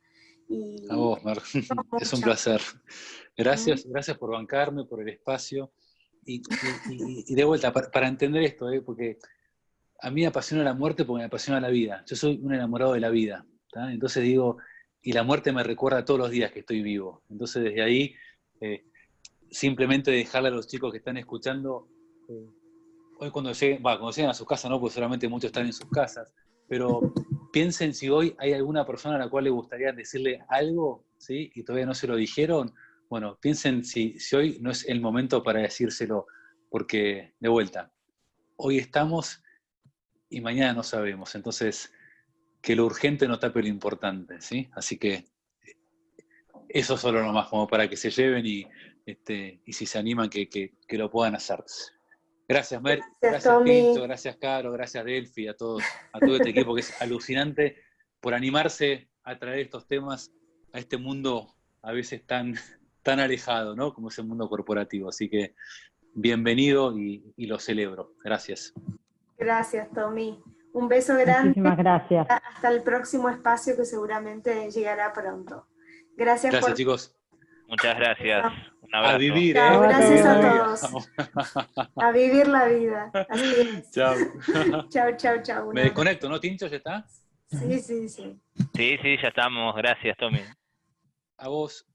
A Y vos, Mar, es un mucho. placer. Gracias, gracias por bancarme, por el espacio. Y de vuelta, para entender esto, porque a mí me apasiona la muerte porque me apasiona la vida. Yo soy un enamorado de la vida, ¿tá? Entonces digo, y la muerte me recuerda todos los días que estoy vivo. Entonces desde ahí, eh, simplemente dejarle a los chicos que están escuchando, hoy cuando lleguen a sus casas, no, porque solamente muchos están en sus casas, pero piensen si hoy hay alguna persona a la cual le gustaría decirle algo, ¿sí? Y todavía no se lo dijeron. Bueno, piensen si hoy no es el momento para decírselo, porque, de vuelta, hoy estamos y mañana no sabemos. Entonces, que lo urgente no tape lo importante, ¿sí? Así que eso solo nomás, como para que se lleven y si se animan, que lo puedan hacer. Gracias, Mer, gracias Tincho, gracias Caro, gracias Delphi, a todo este equipo que es alucinante por animarse a traer estos temas a este mundo a veces tan alejado, ¿no? Como es el mundo corporativo. Así que bienvenido y lo celebro. Gracias. Gracias, Tommy. Un beso grande. Muchísimas gracias. Hasta el próximo espacio que seguramente llegará pronto. Gracias chicos. Muchas gracias. Un abrazo. A vivir, Chao, gracias a todos. A vivir la vida. Así es. Chao. Chao. Me desconecto, ¿no, Tincho? ¿Ya está? Sí. Sí, ya estamos. Gracias, Tommy. A vos.